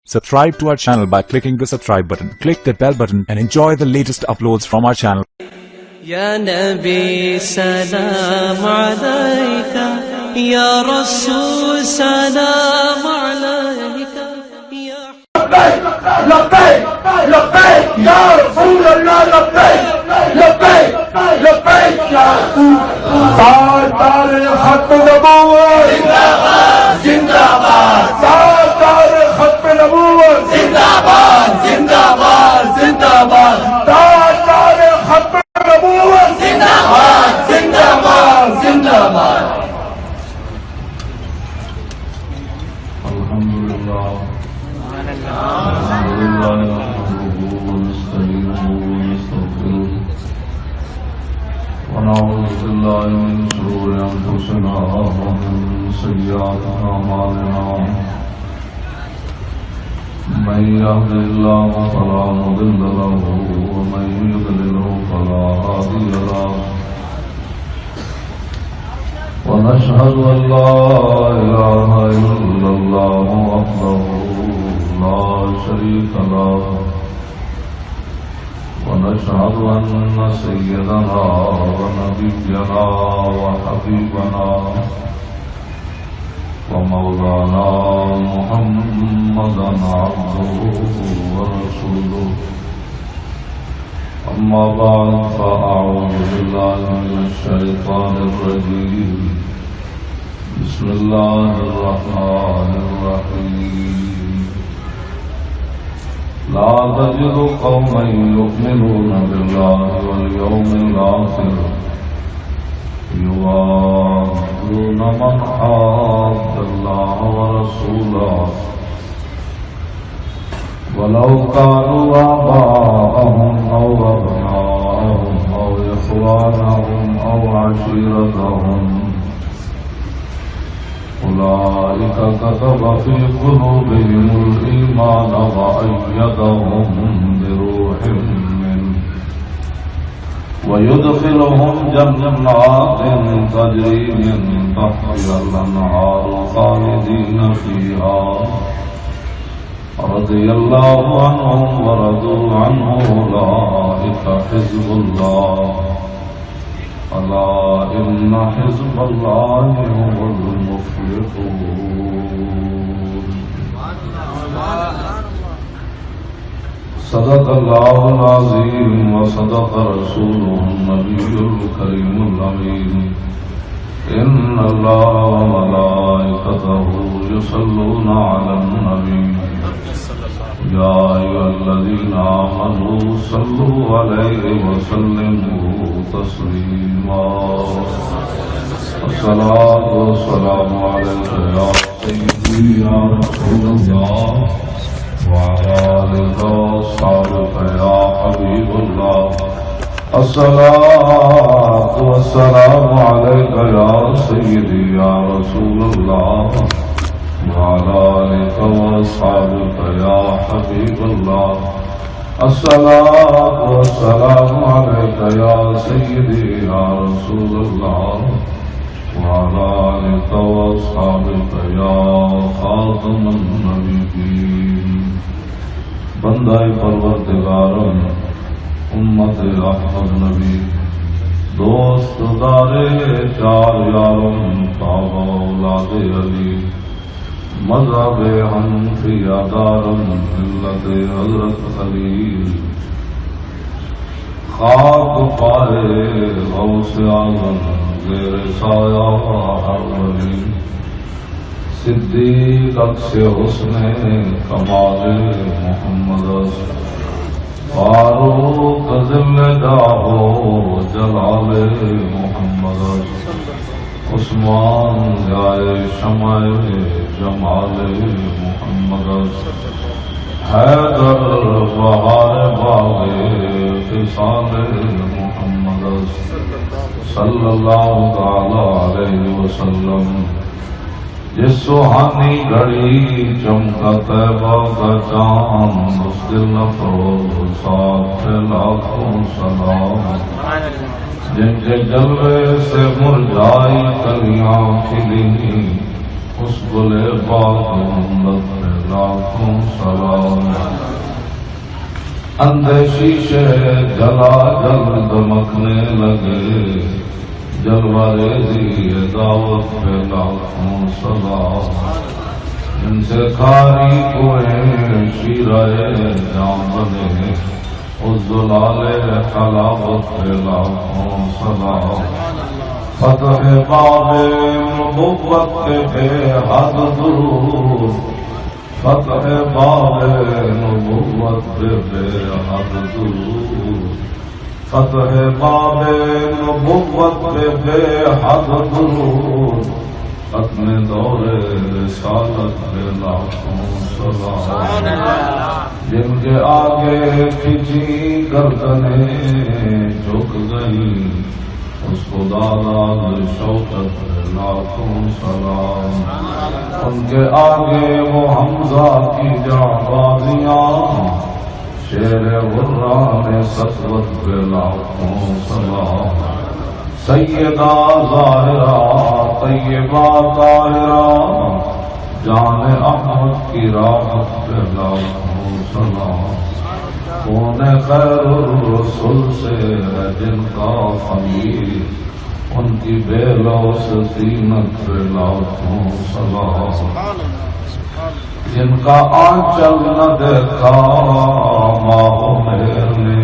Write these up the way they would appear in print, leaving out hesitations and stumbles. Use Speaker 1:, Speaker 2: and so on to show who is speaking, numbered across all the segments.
Speaker 1: Subscribe to our channel by clicking the subscribe button. Click the bell button and enjoy the latest uploads from our channel.
Speaker 2: يا نبي سلام عليك يا رسول سلام عليك يا
Speaker 3: لبيك لبيك لبيك يا رسول الله لبيك لبيك لبيك يا رسول الله تاج ختم نبوت زندہ باد زندہ باد تاج ختم نبوت زندہ باد زندہ باد زندہ باد تاج ختم نبوت زندہ باد زندہ باد زندہ باد
Speaker 4: ونعوذ بالله من شرور أنفسنا ومن سيئات أعمالنا من يهد الله فلا مضل له ومن يضلله فلا هادي له ونشهد أن لا إله إلا الله وحده لا شريك له ونشهد أن سيدنا ونبينا وحبيبنا ومولانا محمدا عبده ورسوله أما بعد فأعوذ بالله من الشيطان الرجيم بسم الله الرحمن الرحيم لا تجد قوما يؤمنون بالله واليوم الآخر يوادون من حاد الله ورسوله ولو كانوا آباءهم أو أبناءهم أو إخوانهم أو عشيرتهم أولئك كتب في قلوبهم الإيمان وأيدهم بروح منه ويدخلهم جنات تجري من تحتها الأنهار خالدين فيها رضي الله عنهم ورضوا عنه أولئك حزب الله ألا إن حزب الله هم المفلحون صدق الله العظيم وصدق رسوله النبي الكريم الأمين إن الله وملائكته يصلون على النبي يا أيها الذين آمنوا صلوا عليه وسلموا تسليما الصلاة والسلام عليك يا سيدي يا رسول الله وعلى آلك وأصحابك يا حبيب الله الصلاة والسلام عليك يا سيدي يا رسول الله وعلى آلك وأصحابك يا حبيب الله الصلاة والسلام عليك يا سيدي يا رسول الله وعلى آلك وأصحابك يا خاتم النبيين بندہ پروردگار امت احمد نبی دوست دارے چار یارم تابع اولاد علی مذہب حنفیہ دارم ملت حضرت خلیل خاک پائے غوث اعظم زیر سایہ ہر ولی صدیق عکس حسن کمال محمد فاروق ذل جاہو جلال محمد عثمان جائے شمع جمال محمد حیدر بہار باغ فسان محمد صلی اللہ تعالی علیہ وسلم جس سہانی گھڑی چمکا طیبہ کا چاند اس دل افروز ساتھ لاکھوں سلام جن کے جلوے سے مرجائی کلیاں کھلی اس گلے باغ محمد لاکھوں سلام اندھے شیشے جلا جل دمکنے لگے، جلوہ ریزی دعوت پہ لاکھوں سلام، جن سے کھاری کوئیں شیرہ جام بنے، اس دلال خلافت پہ لاکھوں سلام، فتح باب نبوت کے بے حد درود، فتح باب نبوت پہ بے حد درود، فتح باب نبوت پہ بے حد درود، ختم دور رسالت پہ لاکھوں سلام، جن کے آگے کھچی گردنیں جھک گئی، اس خدا داد شوکت پہ لاکھوں سلام، ان کے آگے وہ حمزہ کی جانبازیاں، شیر غران سطوت پہ لاکھوں سلام، سیدہ ظاہرہ طیبہ طاہرہ جان احمد کی راحت پہ لاکھوں سلام، کون خیر الرسل سے ہے جن کا خمیر، ان کی بے لوث زینت پہ لاکھوں سلام، جن کا آنچل نہ دیکھا ماہ مہر نے،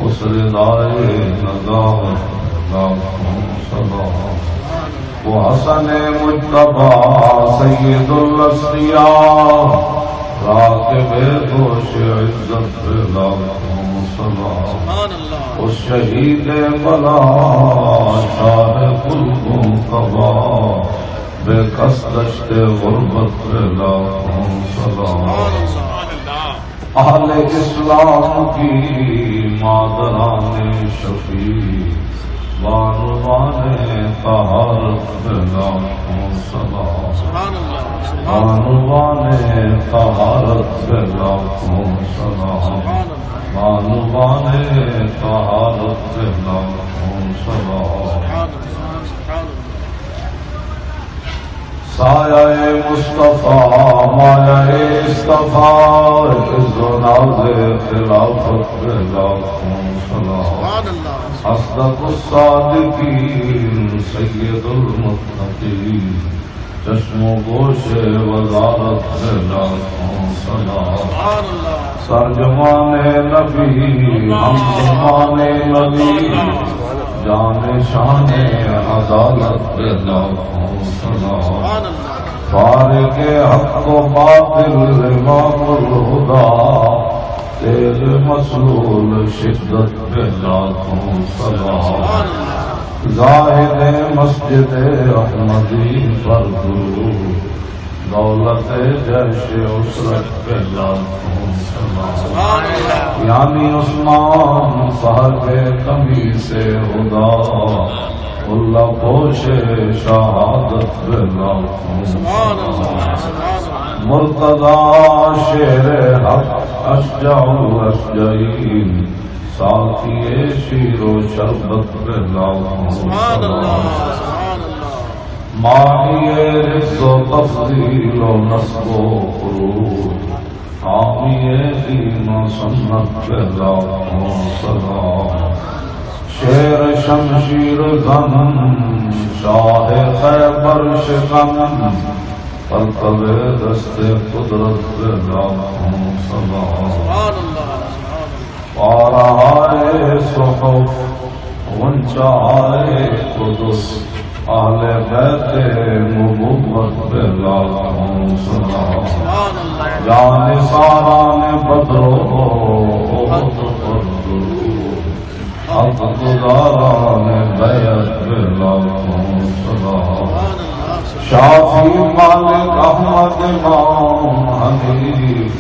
Speaker 4: اس ردائے ندامت لاکھوں سلام، وہ حسن مجتبی سید الاسقیاء راکب دوش عزت پہ لاکھوں سلام، اس شہید بلا شاہ قلبوں قبا بے کس دشت غربت پہ لاکھوں سلام، اہل اسلام کی مادران شفیع بانوان طہارت پہ لاکھوں سلام، بانوان طہارت پہ لاکھوں سلام، بانوان طہارت پہ لاکھوں سلام، سایہ مصطفیٰ مایہ اصطفیٰ عز و ناز خلافت پہ لاکھوں سلام، اصدق الصادقین سید المتقین چشم و گوش وزارت پہ لاکھوں سلام، ترجمان نبی ہمزمان نبی جان شان عدالت پہ لاکھوں سلام، فارق حق و باطل امام الہدا تیز مسلول شدت پہ لاکھوں سلام، زاہد مسجد احمدی پر درود دولت جیش عسرت پہ لاکھوں سلام، یعنی عثمان صاحب کمی سے خدا اللہ پوش شہادت پہ لاکھوں سلام، مرتضی شیر حق اشجع الاشجعین ساقی شیر و شربت پہ لاکھوں سلام، ماہی رزق و تفضیل و نصب و خروج حامی دین و سنت پہ لاکھوں سلام، شیر شمشیر زن شاہ خیبر شکن پرتو دست قدرت پہ لاکھوں سلام، پارہائے صحف غنچائے قدس اہل بیت نبوت پہ لاکھوں سلام، جان ساران بدرو احد پر درود حق گزاران بیعت پہ لاکھوں سلام، شافی مالک احمد امام حنیف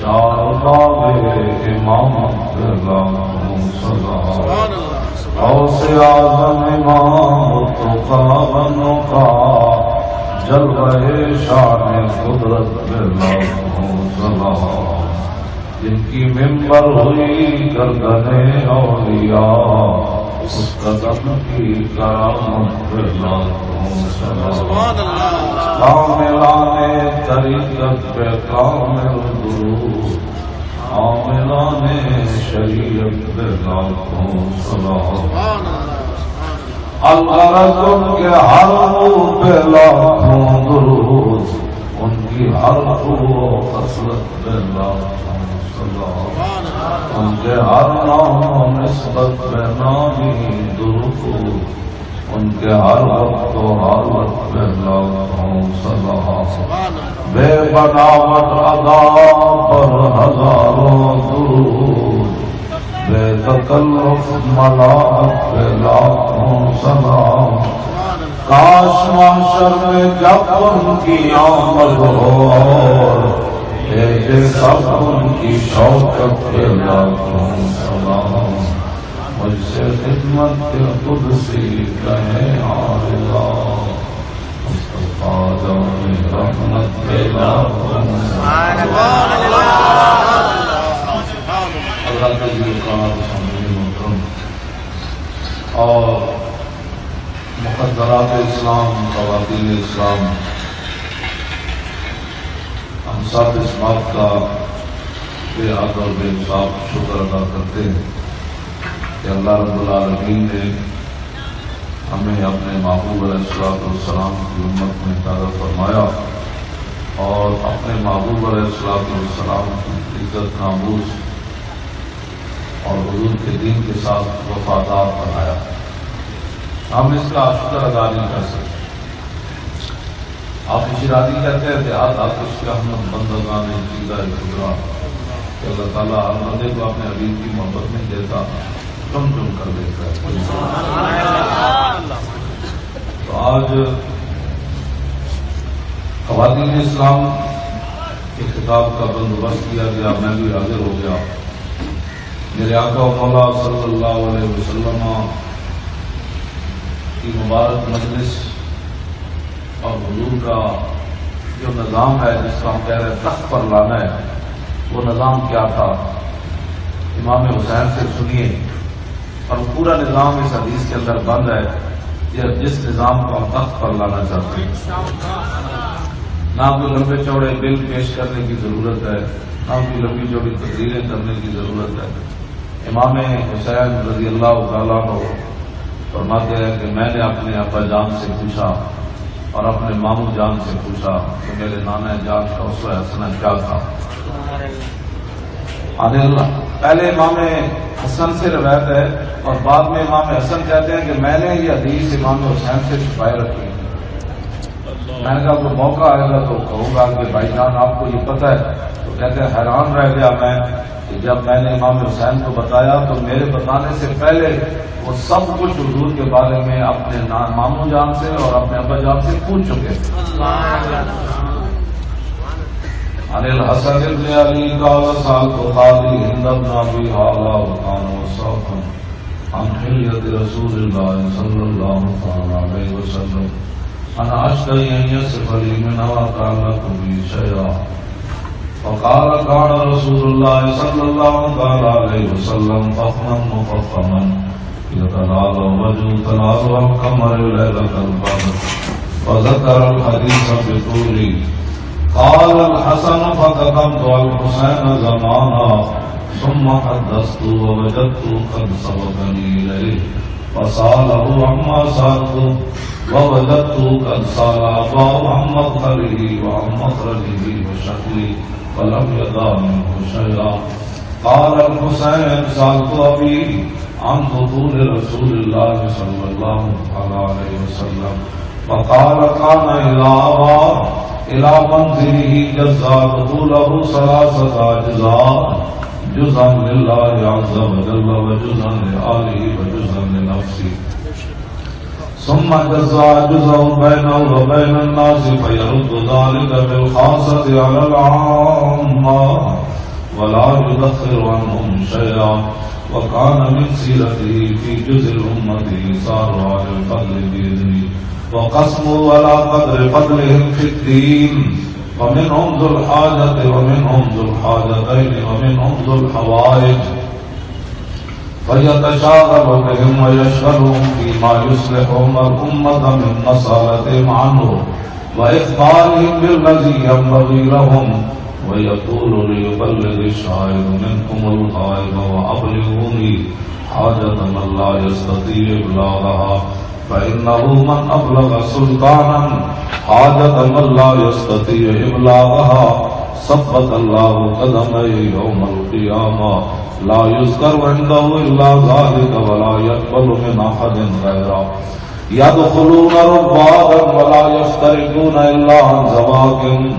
Speaker 4: چار باب امامت پہ لاکھوں سلام، غوث اعظم امام تو کا جلوہ شان قدرت پہ لاکھوں سلام، جن کی ممبر ہوئی گردن اولیاء اس قدم کی کرامت پہ لاکھوں سلام، کاملان طریقت پہ کامل درود، عاملان شریعت پہ لاکھوں سلام، الغرض ان کے ہر منہ پہ لاکھوں درود، ان کی ہر قوت و خصلت پہ لاکھوں سلام، ان کے ہر نام و نسبت پہ نامی درود، ان کے ہر وقت و حالت پہ لاکھوں سلام، بے بناوٹ ادا پر ہزاروں درود، بے تکلف ملاحت پہ لاکھوں سلام، کاش محشر میں جب ان کی آمد ہو سب ان کی شوکت پہ لاکھوں سلام، مجھ سے خدمت کے خود سی کہے آلہ مصطفیٰ جان رحمت پہ لاکھوں سلام۔ اللہ کے لیے محترم اور مقدرات اسلام، خواتین اسلام، ہم سب اس بات کا بے حد اور بے حساب شکر ادا کرتے ہیں کہ اللہ رب العالمین نے ہمیں اپنے محبوب علیہ السلام کی امت میں پیدا فرمایا اور اپنے محبوب علیہ السلام کی عزت ناموس اور حضور کے دین کے ساتھ وفادار بنایا۔ ہم اس کا شکر ادا نہیں کر سکتے۔ آپ شیرازی کہتے ہیں دیہات آتش کے احمد بندگان چیزہ خدا کہ اللہ تعالیٰ ہر بندے کو اپنے حبیب کی محبت نہیں دیتا، چم چم کر دیتا ہے۔ تو آج خواتین اسلام کے خطاب کا بندوبست کیا گیا، میں بھی حاضر ہو گیا۔ میرے آقا و مولا صلی اللہ علیہ وسلم کی مبارک مجلس اور حضور کا جو نظام ہے جس کا ہم کہہ رہے ہیں تخت پر لانا ہے، وہ نظام کیا تھا؟ امام حسین سے سنیے، اور پورا نظام اس حدیث کے اندر بند ہے جس نظام کو ہم تخت پر لانا چاہتے ہیں۔ نہ کوئی لمبے چوڑے بل پیش کرنے کی ضرورت ہے، نہ کوئی لمبی چوڑی تقریریں کرنے کی ضرورت ہے۔ امام حسین رضی اللہ تعالیٰ عنہ فرماتے ہیں کہ میں نے اپنے ابا جان سے پوچھا اور اپنے ماموں جان سے پوچھا کہ میرے نانا جان کا اسوہ حسنہ کیا تھا؟ پہلے امام حسن سے روایت ہے اور بعد میں امام حسن کہتے ہیں کہ میں نے یہ حدیث امام حسین سے چھپائے رکھی۔ میں نے کہا کوئی موقع آئے گا تو کہوں گا کہ بھائی جان آپ کو یہ پتہ ہے؟ تو کہتے ہیں حیران رہ گیا میں کہ جب میں نے امام حسین کو بتایا تو میرے بتانے سے پہلے وہ سب کچھ حضور کے بارے میں اپنے ماموں جان سے اور اپنے ابا جان سے پوچھ چکے تھے۔ عن الحسن بن علی قال سألت قاضي هند بن أبي هالة وكان وصافا عن حلية رسول الله صلى الله عليه وسلم أنا أشتهي أن يصف لي منها تعلق بي شيئا فقال كان رسول الله صلى الله عليه وسلم فخما مفخما يتلاذى وجه تلاذى القمر ليلة البدر وذكر الحديث بطوله قال الحسن فكتمت الحسين زمانا ثم حدثت ووجدت قد سبقني إليه فسأله عما سألت ووجدت قد سأل أباه عن مدخله وعن مخرجه وشكله ولم يدع منه شيئا قال الحسين سألت أبي عن دخول رسول الله صلى الله عليه وسلم فقال كان إذا أبى إلى منزله جزا دخوله 3 أجزاء جزءا لله عز وجل وجزءا لآله وجزءا لنفسه ثم جزا جزءا بينه وبين الناس فيرد ذلك بالخاصة على العامة ولا يدخر عنهم شيئا وكان من سيرته في جزء الأمة إيثار على الفضل بإذنه وقسموا على قدر فضلهم في الدين ومنهم ذو الحاجة ومنهم ذو الحاجتين ومنهم ذو الحوائج فيتشاغل بهم ويشغلهم فيما يصلحهم الأمة من مسألتهم عنه وإخبارهم بالذي ينبغي لهم ويقول ليبلغ الشاهد منكم الغائب وأبلغوني حاجة من لا يستطيع إبلاغها فإنه من أبلغ سلطانا حاجة من لا يستطيع إبلاغها ثبت الله قدميه يوم القيامة لا يذكر عنده إلا ذلك ولا يقبل من أحد غيره يدخلون ربادا ولا يفترقون إلا عن زواكم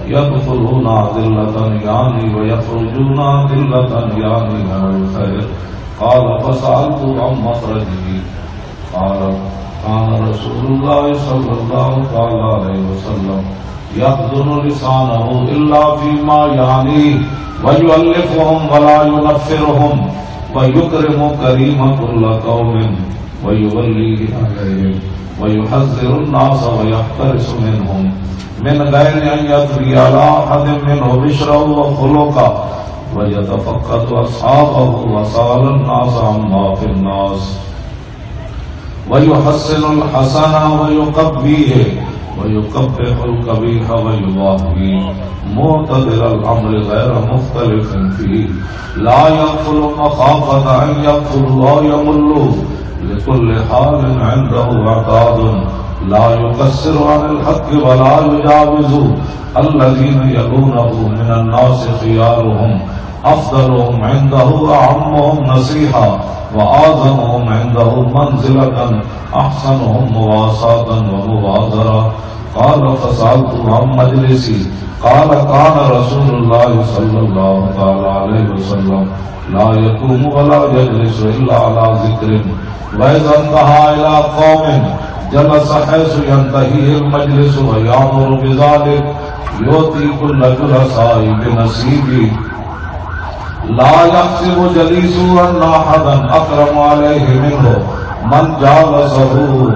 Speaker 4: يدخلون عدلة يعني ويخرجون عدلة يعني من الخير قال فسألت عن مخرجه قال كان رسول الله صلى الله عليه وسلم يحضن لسانه إلا فيما يعنيه ويؤلفهم ولا ينفرهم ويكرم كريم كل قوم ويوليه عليهم ويحذر الناس ويحترس منهم من غير أن يطغي على أحد منه بشرا وخلقا ويتفقد أصحابه وسأل الناس عما في الناس ويحسن الحسن ويقبيه ويقبح القبيح ويضاهيه معتدل الأمر غير مختلف فيه لا يغفل مخافة أن يغفل ويمل لكل حال عنده عتاد لا يقصر عن الحق ولا يجاوز الذين يلونه من الناس خيارهم أفضلهم عنده أعمهم نصيحة وأعظمهم عنده منزلة أحسنهم مواساة ومبادرة قال فسألت عن مجلسي قال كان رسول الله صلى الله عليه وسلم لا يقوم ولا يجلس إلا على ذكر وإذا انتهى إلى قوم جلس حيث ينتهي المجلس ويأمر بذلك يؤتي كل جلساء بنصيبه لا يحسب جليسه أن أحدا أكرم عليه منه من جالسه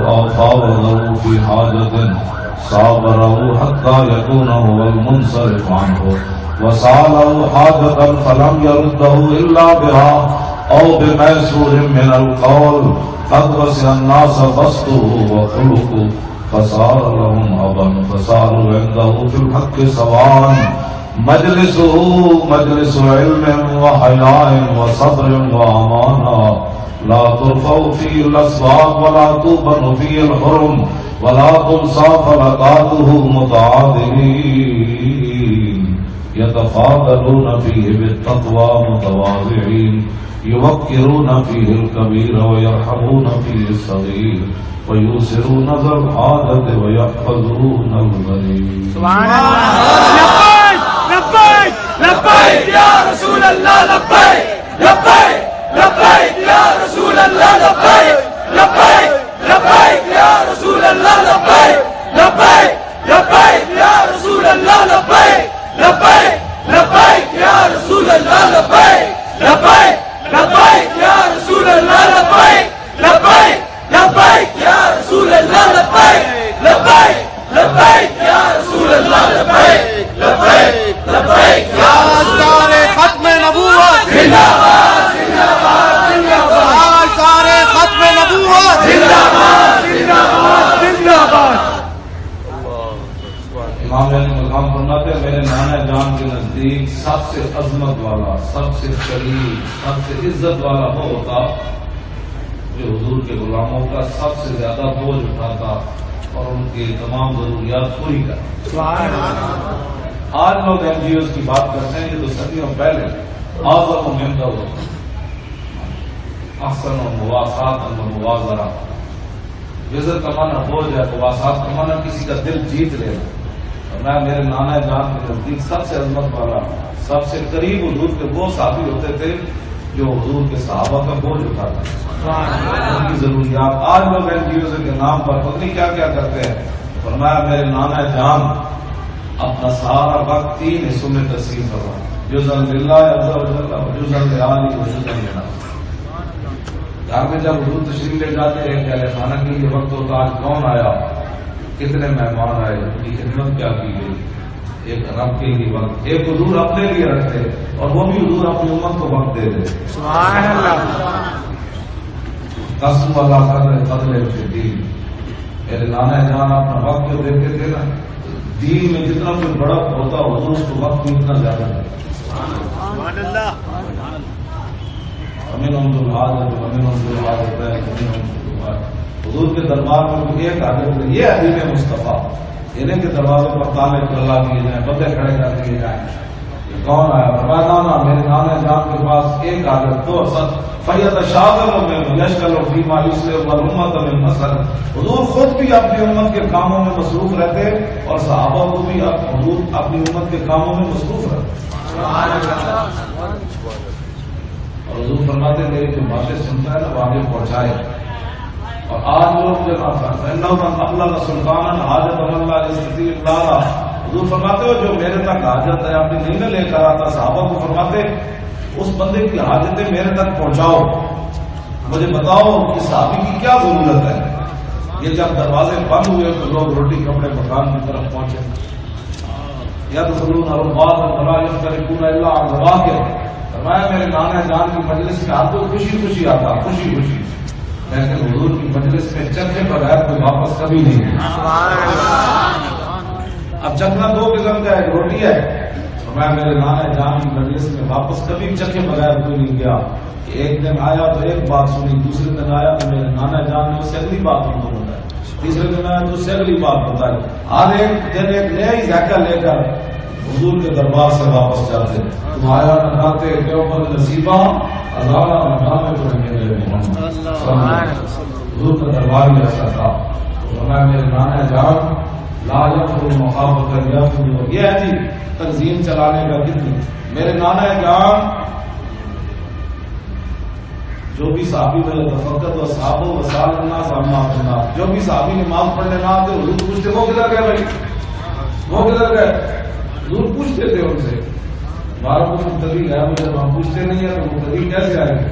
Speaker 4: أو فاوضه في حاجة صابره حتى يكون هو المنصرف عنه وسأله حاجة فلم يرده إلا بها أو بميسور من القول قد وسع الناس بسطه وخلقه فصار لهم أبا فصاروا عنده في الحق سواء مجلسه مجلس علم وحياء وصبر وأمانة لا ترفع فيه الأسباب ولا توبن فيه الحرم ولا تنسى فلقاته متعاذرين يتفاضلون فيه بالتقوى متواضعين يوقرون فيه الكبير ويرحمون فيه الصغير ويوسرون ذا الحاجة ويحفظون الغريب
Speaker 2: سبحان اللہ لبیک لبیک یا رسول اللہ لبیک لبیک لبیک یا رسول اللہ لبیک لبیک لبیک یا رسول اللہ لبیک لبیک لبیک یا رسول اللہ لبیک لبیک لبیک یا رسول اللہ لبیک لبیک لبیک یا رسول اللہ لبیک لبیک لبیک یا رسول اللہ لبیک لبیک لبیک یا رسول اللہ لبیک لبیک لبیک یا سارے ختم نبوت زندہ باد زندہ باد زندہ باد سارے ختم نبوت زندہ باد زندہ باد زندہ باد
Speaker 4: امام علی مقام فرماتے ہیں میرے نانا جان کے نزدیک سب سے عظمت والا سب سے قریب سب سے عزت والا وہ ہوتا جو حضور کے غلاموں کا سب سے زیادہ بوجھ اٹھاتا اور ان کی تمام ضروریات پوری کرتا. آج لوگ این جی اوز کی بات کرتے ہیں یہ تو صدیوں پہلے اعظم مہم ہوتا احسن و مواسات و موازرہ. عزت کا معنی بوجھ ہے, مواسات کا معنی کسی کا دل جیت لینا. اور میں میرے نانا جان کے نزدیک سب سے عظمت والا سب سے قریب حضور کے وہ صحابی ہوتے تھے جو حضور کے صحابہ کا بوجھ اٹھاتے ہیں, ان کی ضروریات. آج لوگ این جی اوز کے نام پر پتہ نہیں کیا کیا کرتے ہیں. فرمایا میرے نانا جان اپنا سارا وقت 3 حصوں میں تقسیم کروا, جزء للہ عز و جل و جزء لعلی و جزء لنا. گھر میں جب حضور تشریف لے جاتے ہیں کہ خانہ کے لیے وقت ہوتا آج کون آیا, کتنے مہمان آئے, ان کی خدمت کیا کی گئی, ایک رب کے لیے وقت, ایک حضور اپنے لیے رکھتے اور وہ بھی حضور اپنی امت کو وقت دے دے. سبحان اللہ. قسم اللہ قدر فضل الدین. میرے نانا جان اپنا وقت جو دیتے تھے نا, دین میں جتنا کوئی بڑا ہوتا ہے حضور اس کو وقت بھی اتنا زیادہ ہے. حضور کے دربار میں ایک حاجت ہے، یہ حدیث مصطفیٰ، انہیں کے دروازے پر تالے کھلا کیے جائیں، بندے کھڑے کر دیے جائیں. کون آیا؟ فرمایا میرے نانا جان کے پاس ایک عادت تو فیض شاغل میں یشغل فی ما یصلح والامت من مثل. حضور خود بھی اپنی امت کے کاموں میں مصروف رہتے اور صحابہ کو بھی حضور اپنی امت کے کاموں میں مصروف رہتے. اور حضور فرماتے میری جو باتیں سنتا ہے نا وہ آگے پہنچائے. اور آج لوگ جب ابلغ سلطان حاجت اللہ استطیع اللہ، حضور فرماتے ہو جو میرے تک حاجت ہے اپنی نہیں میں لے کر آتا، صحابہ کو فرماتے اس بندے کی حاجتیں میرے تک پہنچاؤ، مجھے بتاؤ کہ صحابی کی کیا ضرورت ہے. یہ جب دروازے بند ہوئے تو لوگ روٹی کپڑے مکان کی طرف پہنچے. یدخلون الباب ولا یفترقون الا عن ذواقر. فرمایا میرے نانا جان کی مجلس میں آپ کو خوشی خوشی آتا، خوشی خوشی، لیکن حضور کی مجلس میں چکھے بغیر کوئی واپس کبھی نہیں. اب چکھنا دو قسم کا ہے، روٹی ہے. میں میرے نانا جان کی مجلس میں واپس کبھی چکھے بغیر کوئی نہیں گیا. ایک دن آیا تو ایک بات سنی، دوسرے دن آیا تو میرے نانا جان نے اس سے اگلی بات ان کو بتائی، تیسرے دن آیا تو اس سے اگلی بات بتائی. ہر ایک دن ایک نیا ہی ذائقہ لے کر حضور کے دربار سے واپس جاتے. تمہارا نکاتے کے اوپر نصیبہ ہزارہ نکالے تو میرے حضور کا دربار بھی ایسا تھا. تو میں میرے نانا جان لا یفر مخافت یفر، یہ ہے جی تنظیم چلانے کا کتنی. میرے نانا جان جو بھی صحابی میں تفقد و صحاب و وسال الناس عما الناس، جو بھی صحابی نماز پڑھنے نہ آتے حضور پوچھتے وہ کدھر گئے بھائی، وہ کدھر گئے. حضور پوچھتے تھے ان سے. ہمارا کچھ مقتدی ہے مجھے وہاں پوچھتے نہیں ہے تو مقتدی کیسے آئے گے.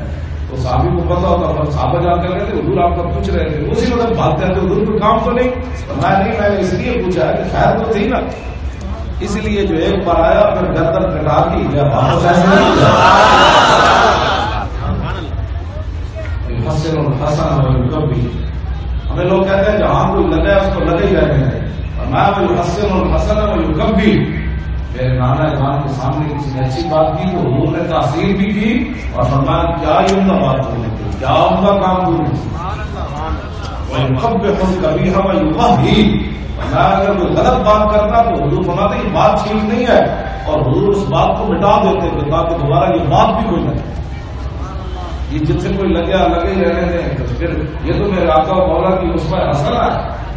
Speaker 4: تو صحابی کو پتا ہوتا تھا، صحابہ جا کر کہتے حضور آپ کا پوچھ رہے تھے، اسی وقت بھاگتے تھے حضور کوئی کام تو نہیں. میں نے اس لیے پوچھا ہے کہ خیر تو تھی نا، اس لیے جو ایک بار آیا پھر گردن کٹا دی گیا واپس ایسے نہیں. حسن الحسن کبھی ہمیں لوگ کہتے ہیں جہاں کوئی لگا ہے اس کو لگے ہی رہنے ہیں. اور میں حسن الحسن کبھی میرے نانا جان کے سامنے کسی نے اچھی بات کی تو حضور نے تاثیر بھی کی اور فرمایا کیا ہی ان کا بات کرنے کی، کیا ان کا کام کرنے کبھی ہم ہی. میں اگر کوئی غلط بات کرتا تو حضور فرماتے یہ بات ٹھیک نہیں ہے اور حضور اس بات کو مٹا دیتے تھے تاکہ دوبارہ یہ بات بھی کوئی نہ. یہ جن سے کوئی لگے ہی رہنے دیں تو پھر یہ تو میرے آقا و مولا کی اس پر حسن ہے.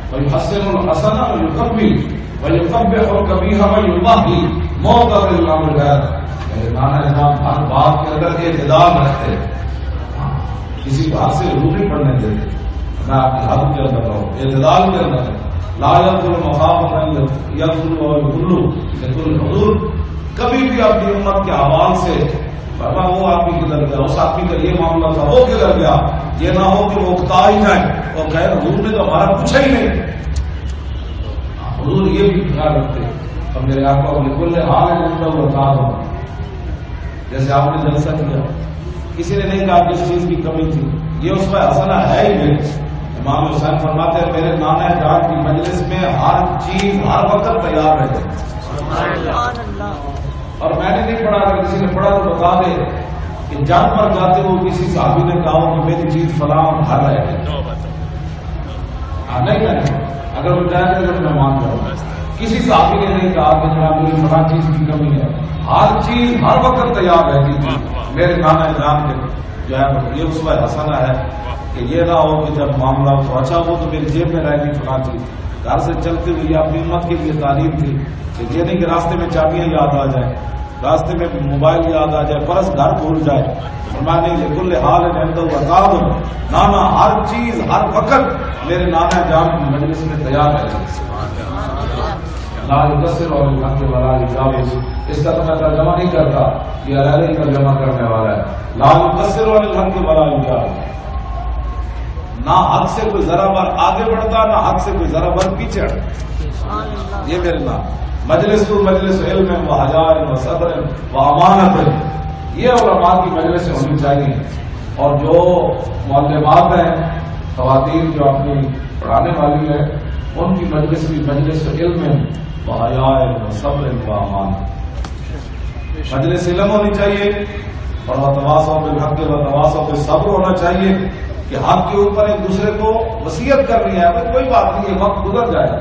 Speaker 4: بھائی حسن الحسن اور یقبی بھائی کبھی اور کبھی ہمیں موت اور اللہ بغیر. میرے نانا جان ہر بات کے اندر اعتدال رکھتے، کسی بات سے روح نہیں پڑنے دیتے. میں آپ کی حد کے اندر رہوں، اعتدال کے اندر لا یدخل مخافت یدخل اور کلو لیکن حضور کبھی بھی اپنی امت کے حوال سے فرما وہ آدمی کدھر گیا، اس آدمی کا یہ معاملہ تھا وہ کدھر گیا، یہ نہ ہو کہ وہ اکتا ہی جائیں اور کہے حضور نے تو ہمارا پوچھا ہی نہیں. حضور یہ بھی خیال رکھتے. اور میرے آقا کو کل حال ہے بتا دو، جیسے آپ نے جلسہ کیا کسی نے نہیں کہا کس چیز کی کمی تھی، یہ اس میں حسنہ ہے ہی میرے. امام حسین فرماتے ہیں میرے نانا جان کی مجلس میں ہر چیز ہر وقت تیار رہے. اور میں نے نہیں پڑھا، اگر کسی نے پڑھا تو بتا دے کہ جان پر جاتے ہو کسی صحابی نے کہا کہ میری چیز فلاں ہر رہے نہیں کریں. اگر وہ جائے تو میں مان جاؤں. کسی صحابی نے نہیں کہا کہ جناب میری فلاں چیز کی کمی ہے، ہر چیز ہر وقت تیار رہتی تھی. میرے نانا جان کے جو ہے یہ اس میں حسنہ ہے کہ یہ نہ ہو کہ جب معاملہ تو اچھا وہ تو میری جیب میں رہ گئی فلاں چیز. گھر سے چلتے ہوئے اپنی امت کے لیے تعلیم تھی کہ یہ نہیں کہ راستے میں چابیاں یاد آ جائیں، راستے میں موبائل یاد آ جائے، فرض گھر بھول جائے. فرمایا نہیں کل حال ہے نانا ہر چیز ہر وقت میرے نانا جان کی مجلس میں تیار ہے. اس کا تو میں ترجمہ نہیں کرتا، یہ علیہ ترجمہ کرنے والا ہے. لا یقصر والحق ولا یجاوز، نہ حق سے کوئی ذرا بار آگے بڑھتا نہ حق سے کوئی ذرا بار پیچھے ہٹتا. یہ میرے نام مجلس علم و حجار و صبر و امانت، یہ علماء کی مجلس ہونی چاہیے. اور جو معلمات ہیں خواتین جو اپنی پڑھانے والی ہیں ان کی مجلس بھی مجلس علم وحیاء وصبر وامان. مجلس علم ہونی چاہیے اور وتواصوا بالحق وتواصوا بالصبر ہونا چاہیے کہ حق کے اوپر ایک دوسرے کو وصیت کرنی ہے. کوئی بات نہیں، یہ وقت گزر جائے،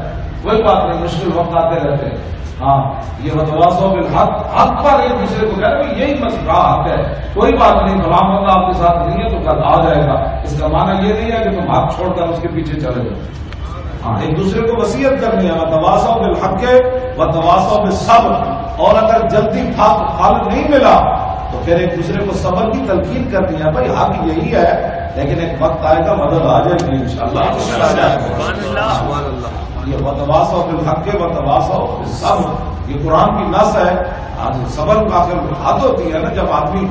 Speaker 4: کوئی بات نہیں، مشکل وقت آتے رہتے ہیں. ہاں یہ وتواصوا بالحق، حق پر ایک دوسرے کو کہہ رہے یہی مسئلہ حق ہے، کوئی بات نہیں، فلاں بندہ آپ کے ساتھ نہیں ہے تو کل آ جائے گا. اس کا معنی یہ نہیں ہے کہ تم حق چھوڑ کر اس کے پیچھے چلے جاؤ. ہاں ایک دوسرے کو وصیت کرنی ہے وتواصوا بالحق وتواصوا بالصبر. اور اگر جلدی پھل نہیں ملا تو پھر ایک دوسرے کو صبر کی تلقین کرنی ہے. بھائی حق یہی ہے لیکن ایک وقت آئے گا مدد آ جائے گی انشاءاللہ. یہ وتواصوا بالحق وتواصوا بالصبر یہ قرآن کی نص ہے. آج صبر کا آخر حد ہوتی ہے نا، جب آدمی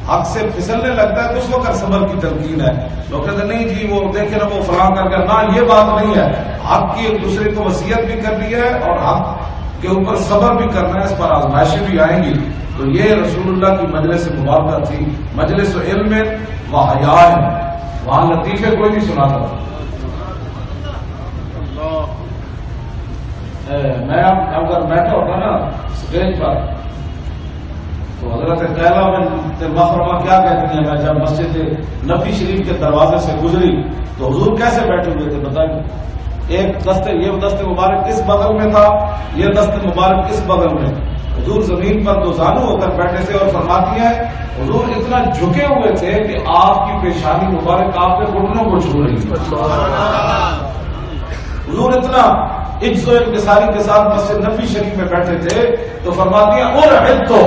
Speaker 4: حق سے پھسلنے لگتا ہے تو اس وقت صبر کی تلقین ہے. لوگ کہتے ہیں نہیں جی وہ دیکھے نا وہ فلاں کر کے، نہ یہ بات نہیں ہے. حق کی ایک دوسرے کو وصیت بھی کرنی ہے اور حق کے اوپر صبر بھی کرنا ہے. اس پر آزمائشیں بھی آئیں گی. تو یہ رسول اللہ کی مجلس مبارکہ تھی، مجلس علم و حیاء. وہاں لطیفے کوئی نہیں سناتا تھا. میں اگر بیٹھا ہوتا نا اسٹیج پر تو حضرت قیلا بن مخرمہ کیا کہتی ہیں، میں جب مسجد نبی شریف کے دروازے سے گزری تو حضور کیسے بیٹھے ہوئے تھے بتائیں. ایک یہ دست مبارک اس بغل میں تھا، یہ دست مبارک اس بغل میں. حضور زمین پر دو زانو ہو کر بیٹھے تھے اور فرماتی ہیں حضور اتنا جھکے ہوئے تھے کہ آپ کی پیشانی مبارک آپ کے گھٹنوں کو چھو رہی تھی. حضور اتنا عجز و انکساری کے ساتھ مسجد نبی شریف میں بیٹھے تھے تو فرماتی ہیں اور تو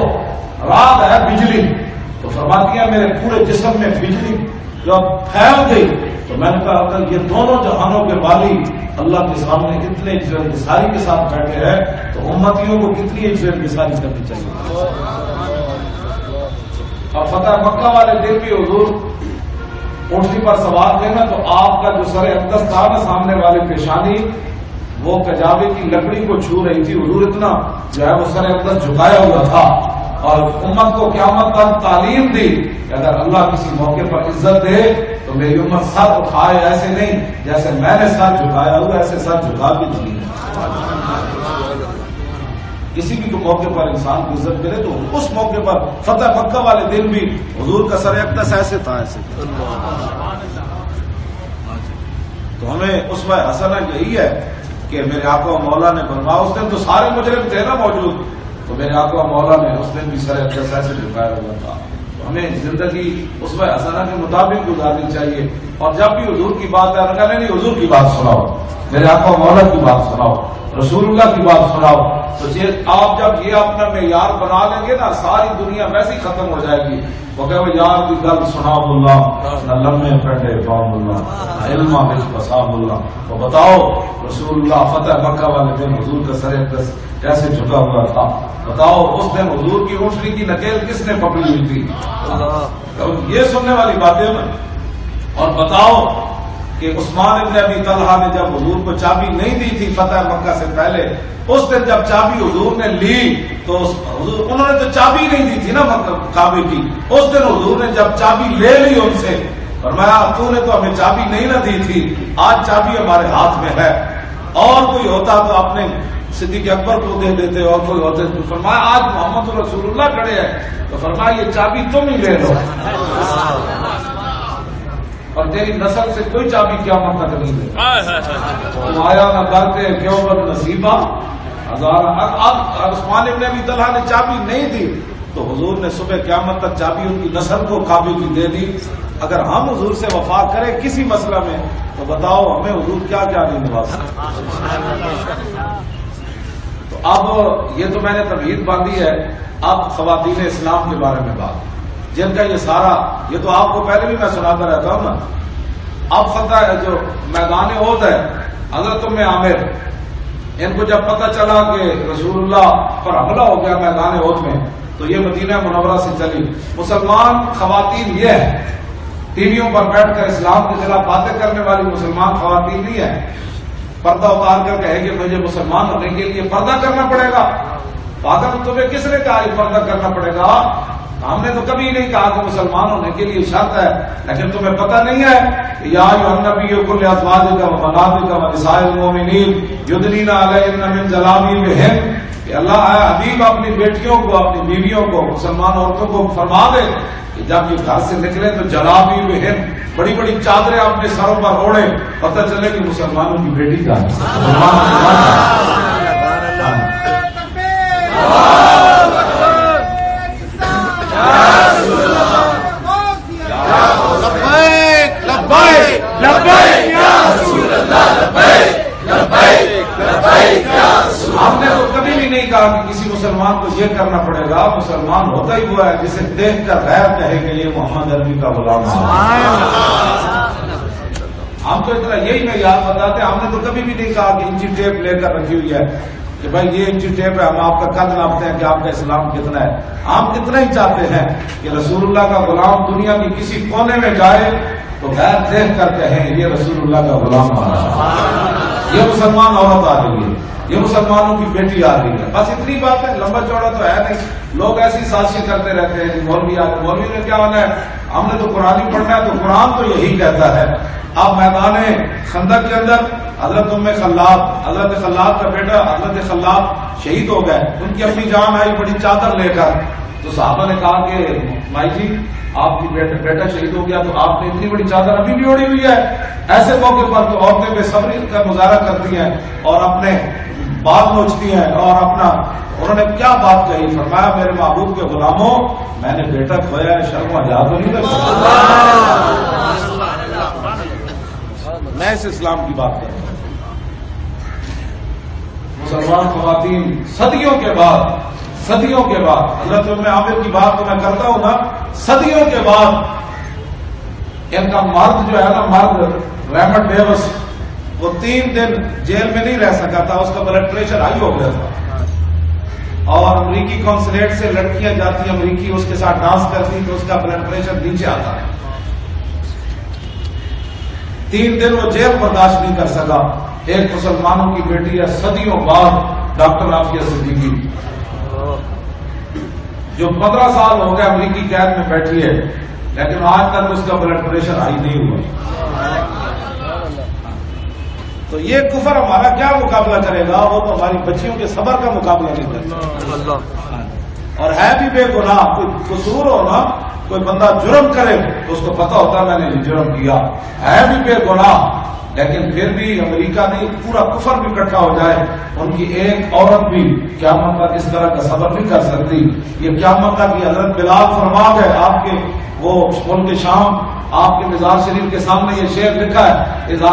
Speaker 4: رات ہے بجلی، تو فرماتی ہیں میرے پورے جسم میں بجلی جب پھیل گئی تو میں نے کہا اگر یہ دونوں جہانوں کے والی اللہ کے سامنے اتنے عجز و انکساری کے ساتھ بیٹھے ہیں تو امتیوں کو کتنی عجز و انکساری کرنی چاہیے. اور فتح مکہ والے دن بھی حضور اونٹنی پر سوار تھے نا تو آپ کا جو سر اقدس تھا نا سامنے والی پیشانی وہ کجاوے کی لکڑی کو چھو رہی تھی. حضور اتنا جو ہے وہ سر اقدس جھکایا ہوا تھا اور امت کو قیامت تک تعلیم دی کہ اگر اللہ کسی موقع پر عزت دے تو میری امت سر اٹھائے، ایسے نہیں جیسے میں نے سر جھکایا ہوا ایسے سر جھکا بھی دی. کسی بھی موقع پر انسان کو عزت ملے تو اس موقع پر فتح مکہ والے دن بھی حضور کا سر اقدس ایسے تھا ایسے. تو ہمیں اسوہ حسنہ یہی ہے کہ میرے آقا و مولا نے فرمایا اس دن تو سارے مجرم تھے نا موجود، تو میرے آقا و مولا نے اس دن بھی سر اقدس ایسے جھکایا ہوا تھا. ہمیں زندگی اسوہ حسنہ کے مطابق گزارنی چاہیے. اور جب بھی حضور کی بات ہے کہنے نہیں حضور کی بات سناؤ، میرے آقا و مولا کی بات سناؤ، رسول اللہ کی بات سناؤ. تو آپ جب یہ اپنا معیار بنا لیں گے نا ساری دنیا ویسے ہی ختم ہو جائے گی. وہ کہ یار کی گل سناؤ اللہ نہ لمحے پھٹے فام اللہ علم فسام اللہ. تو بتاؤ رسول اللہ فتح مکہ والے دن حضور کا سر اقدس کیسے جھکا ہوا تھا. بتاؤ اس دن حضور کی اونٹنی کی نکیل کس نے پکڑی ہوئی تھی. یہ سننے والی باتیں نا. اور بتاؤ کہ عثمان ابن ابی طلحہ نے جب حضور کو چابی نہیں دی تھی فتح مکہ سے پہلے، اس دن جب چابی حضور نے لی تو انہوں نے تو چابی نہیں دی تھی نا کعبے کی. اس دن حضور نے جب چابی لے لی ان سے فرمایا تو نے تو ہمیں چابی نہیں نہ دی تھی، آج چابی ہمارے ہاتھ میں ہے. اور کوئی ہوتا تو اپنے صدیق اکبر کو دے دیتے اور کوئی ہوتے تو فرمایا آج محمد رسول اللہ کھڑے ہیں تو فرمایا یہ چابی تم ہی لے لو اور تیری نسل سے کوئی چابی قیامت تک نہیں دے. تم آیا نہ کرتے کیوں بد نصیبہ ہزارہ. اب عثمان ابن ابی طلحہ نے چابی نہیں دی تو حضور نے صبح قیامت تک چابی ان کی نسل کو کعبے کی دے دی. اگر ہم حضور سے وفا کریں کسی مسئلہ میں تو بتاؤ ہمیں حضور کیا کیا نہیں نواز. تو اب یہ تو میں نے تمہید باندھی ہے. اب خواتین اسلام کے بارے میں بات جن کا یہ سارا یہ تو آپ کو پہلے بھی میں سناتا رہتا ہوں نا. اب فتح ہے جو میدان احد ہے حضرت ام عامر ان کو جب پتہ چلا کہ رسول اللہ پر حملہ ہو گیا میدان احد میں تو یہ مدینہ منورہ سے چلی. مسلمان خواتین یہ ہے ٹی ویوں پر بیٹھ کر اسلام کے خلاف باتیں کرنے والی مسلمان خواتین نہیں ہے. پردہ اتار کر کہے کہ مجھے مسلمان ہونے کے لیے پردہ کرنا پڑے گا. پاگل تمہیں کس نے کہا یہ پردہ کرنا پڑے گا؟ ہم نے تو کبھی نہیں کہا کہ مسلمان ہونے کے لیے شرط ہے، لیکن تمہیں پتہ نہیں ہے کہ یا ایھا النبی قل لازواجک وبناتک ونساء المؤمنین یدنین علیہن من جلابیبہن، کہ اللہ حبیب اپنی بیٹیوں کو، اپنی بیویوں کو، مسلمان عورتوں کو فرما دے کہ جب یہ گھر سے نکلے تو جلابیبہن، بڑی بڑی چادریں اپنے سروں پر اوڑے، پتہ چلے کہ مسلمانوں کی بیٹی کا ہم نے تو کبھی بھی نہیں کہا کہ کسی مسلمان کو یہ کرنا پڑے گا، مسلمان ہوتا ہی ہوا ہے جسے دیکھ کر غیر کہے کہ یہ محمد عربی کا غلام ہے۔ ہم تو اتنا یہی میں یاد بتاتے، ہم نے تو کبھی بھی نہیں کہا کہ انچی ٹیپ لے کر رکھی ہوئی ہے کہ بھائی یہ انچی ٹیپ ہے، ہم آپ کا قد ناپتے ہیں کہ آپ کا اسلام کتنا ہے۔ ہم اتنا ہی چاہتے ہیں کہ رسول اللہ کا غلام دنیا کی کسی کونے میں جائے تو غیر دیکھ کر کہیں یہ رسول اللہ کا غلام ہے، یہ مسلمان عورت آ رہی ہے، یہ مسلمانوں کی بیٹی آ رہی ہے۔ بس اتنی بات ہے، لمبا چوڑا تو ہے نہیں۔ لوگ ایسی سازشیں کرتے رہتے ہیں، مولوی آتے، مولوی نے کیا ہونا ہے، ہم نے تو قرآن ہی پڑھنا ہے، تو قرآن تو یہی کہتا ہے۔ اب میدان خندق کے اندر حضرت حضرت خلاد کا بیٹا حضرت خلاد شہید ہو گئے، ان کی اپنی جان آئی بڑی چادر لے کر، تو صحابہ نے کہا کہ مائی جی آپ کی بیٹا شہید ہو گیا تو آپ نے اتنی بڑی چادر ابھی بھی اوڑی ہوئی ہے۔ ایسے موقع پر تو عورتیں بے صبری کا مظاہرہ کرتی ہیں اور اپنے بال نوچتی ہیں اور انہوں نے کیا بات کہی، فرمایا میرے محبوب کے غلاموں، میں نے بیٹا کھویا ہے، شرم و حیا تو نہیں لگتا؟ میں اس اسلام کی بات کر رہا ہوں۔ مسلمان خواتین صدیوں کے بعد حضرت ام عامر کی بات تو میں کرتا ہوں نا، صدیوں کے بعد ان کا مرد جو ہے نا، مرد ریمنڈ ڈیوس، وہ 3 دن جیل میں نہیں رہ سکا تھا، اس کا بلڈ پریشر ہائی ہو گیا تھا، اور امریکی کونسلیٹ سے لڑکیاں جاتی، امریکی اس کے ساتھ ڈانس کرتی تو اس کا بلڈ پریشر نیچے آتا ہے۔ 3 دن وہ جیل برداشت نہیں کر سکا۔ ایک مسلمانوں کی بیٹی ہے، صدیوں بعد ڈاکٹر عافیہ صدیقی، جو 15 سال ہو گئے امریکی قید میں بیٹھی ہے، لیکن آج تک اس کا بلڈ پریشر ہائی نہیں ہوا۔ تو یہ کفر ہمارا کیا مقابلہ کرے گا؟ وہ تو ہماری بچیوں کے صبر کا مقابلہ نہیں کرتا۔ اور ہے بھی بے گناہ، کوئی قصور ہو نا، کوئی بندہ جرم کرے تو اس کو پتا ہوتا ہے میں نے جرم کیا، ہے بھی بے گناہ، لیکن پھر بھی امریکہ نہیں، پورا کفر بھی اکٹھا ہو جائے، ان کی ایک عورت بھی قیامت تک اس طرح کا صبر نہیں کر سکتی۔ یہ قیامت تک کی حضرت بلال فرما گئے، آپ کے وہ ملک شام، آپ کے مزار شریف کے سامنے یہ شعر لکھا ہے، اذا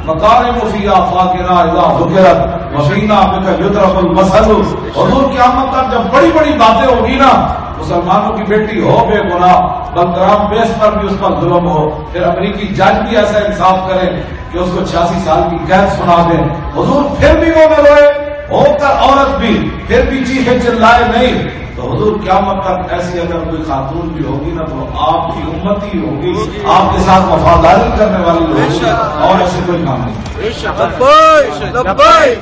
Speaker 4: مکارم فیہا فاقرہ اذا ذکرت وفینا بک یضرب المثل۔ حضور قیامت تک جب بڑی بڑی باتیں ہوگی نا، مسلمانوں کی بیٹی ہو بے گناہ، بلگرام بیس پر بھی اس پر ظلم ہو، پھر امریکی جج بھی ایسا انصاف کرے کہ اس کو 86 سال کی قید سنا دیں، حضور پھر بھی وہ نہ روئے، ہو کر عورت بھی پھر بھی چیخے چلائے نہیں، تو حضور قیامت تک ایسی اگر کوئی خاتون بھی ہوگی نا تو آپ کی امتی ہوگی، آپ کے ساتھ وفاداری کرنے والی ہوگی، اور ایسے کوئی کام نہیں۔
Speaker 2: لبیک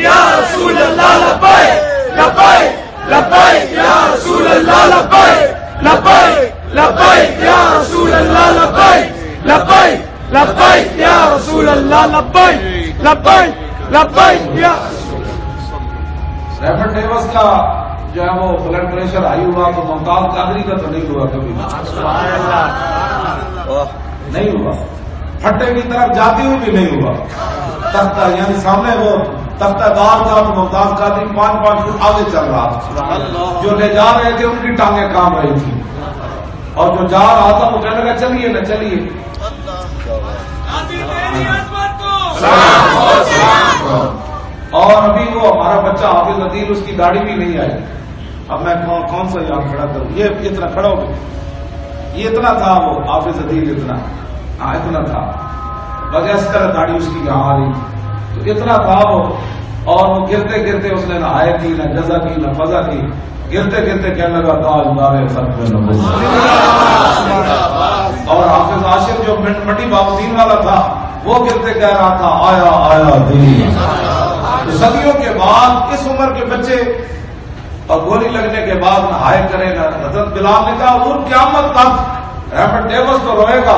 Speaker 2: یا رسول اللہ، لبیک لبیک یا رسول اللہ، لبیک یا رسول اللہ، لبیک یا رسول اللہ، لبیک یا
Speaker 4: ریمنڈ ڈیوس کا جو ہے وہ بلڈ پریشر ہائی ہوا تو ممتاز قادری کا تو نہیں ہوا، کبھی نہیں ہوا، پھٹے کی طرف جاتی ہوئی بھی نہیں ہوا۔ تختہ یعنی سامنے وہ تختہ دار تھا تو ممتاز قادری 5 فٹ آگے چل رہا تھا، جو لے جا رہے تھے ان کی ٹانگیں کام رہی تھی، اور جو جا رہا تھا وہ کہنے لگا چلیے نہ چلیے۔ اور ابھی وہ ہمارا بچہ حافظ عدیل، اس کی داڑھی بھی نہیں آئی۔ اب میں کون سا یہاں کھڑا کروں، یہ اتنا کھڑا ہو گیا، یہ اتنا تھا وہ حافظ عدیل، اتنا تھا، بس اس طرح داڑھی اس کی یہاں آ رہی تھی، تو اتنا تھا وہ، اور وہ گرتے گرتے اس نے نہ آئے کی نہ جزا کی نہ فضا کی، گرتے گرتے کہنے لگا تاجدار ختم نبوت۔ اور حافظ عاشق جو مٹی باؤدین والا تھا وہ گرتے کہہ رہا تھا آیا دین۔ صدیوں کے بعد اس عمر کے بچے اور گولی لگنے کے بعد نہائے کرے گا. حضرت بلال نے کہا حضور قیامت تک رابرٹ ڈیوس تو روئے گا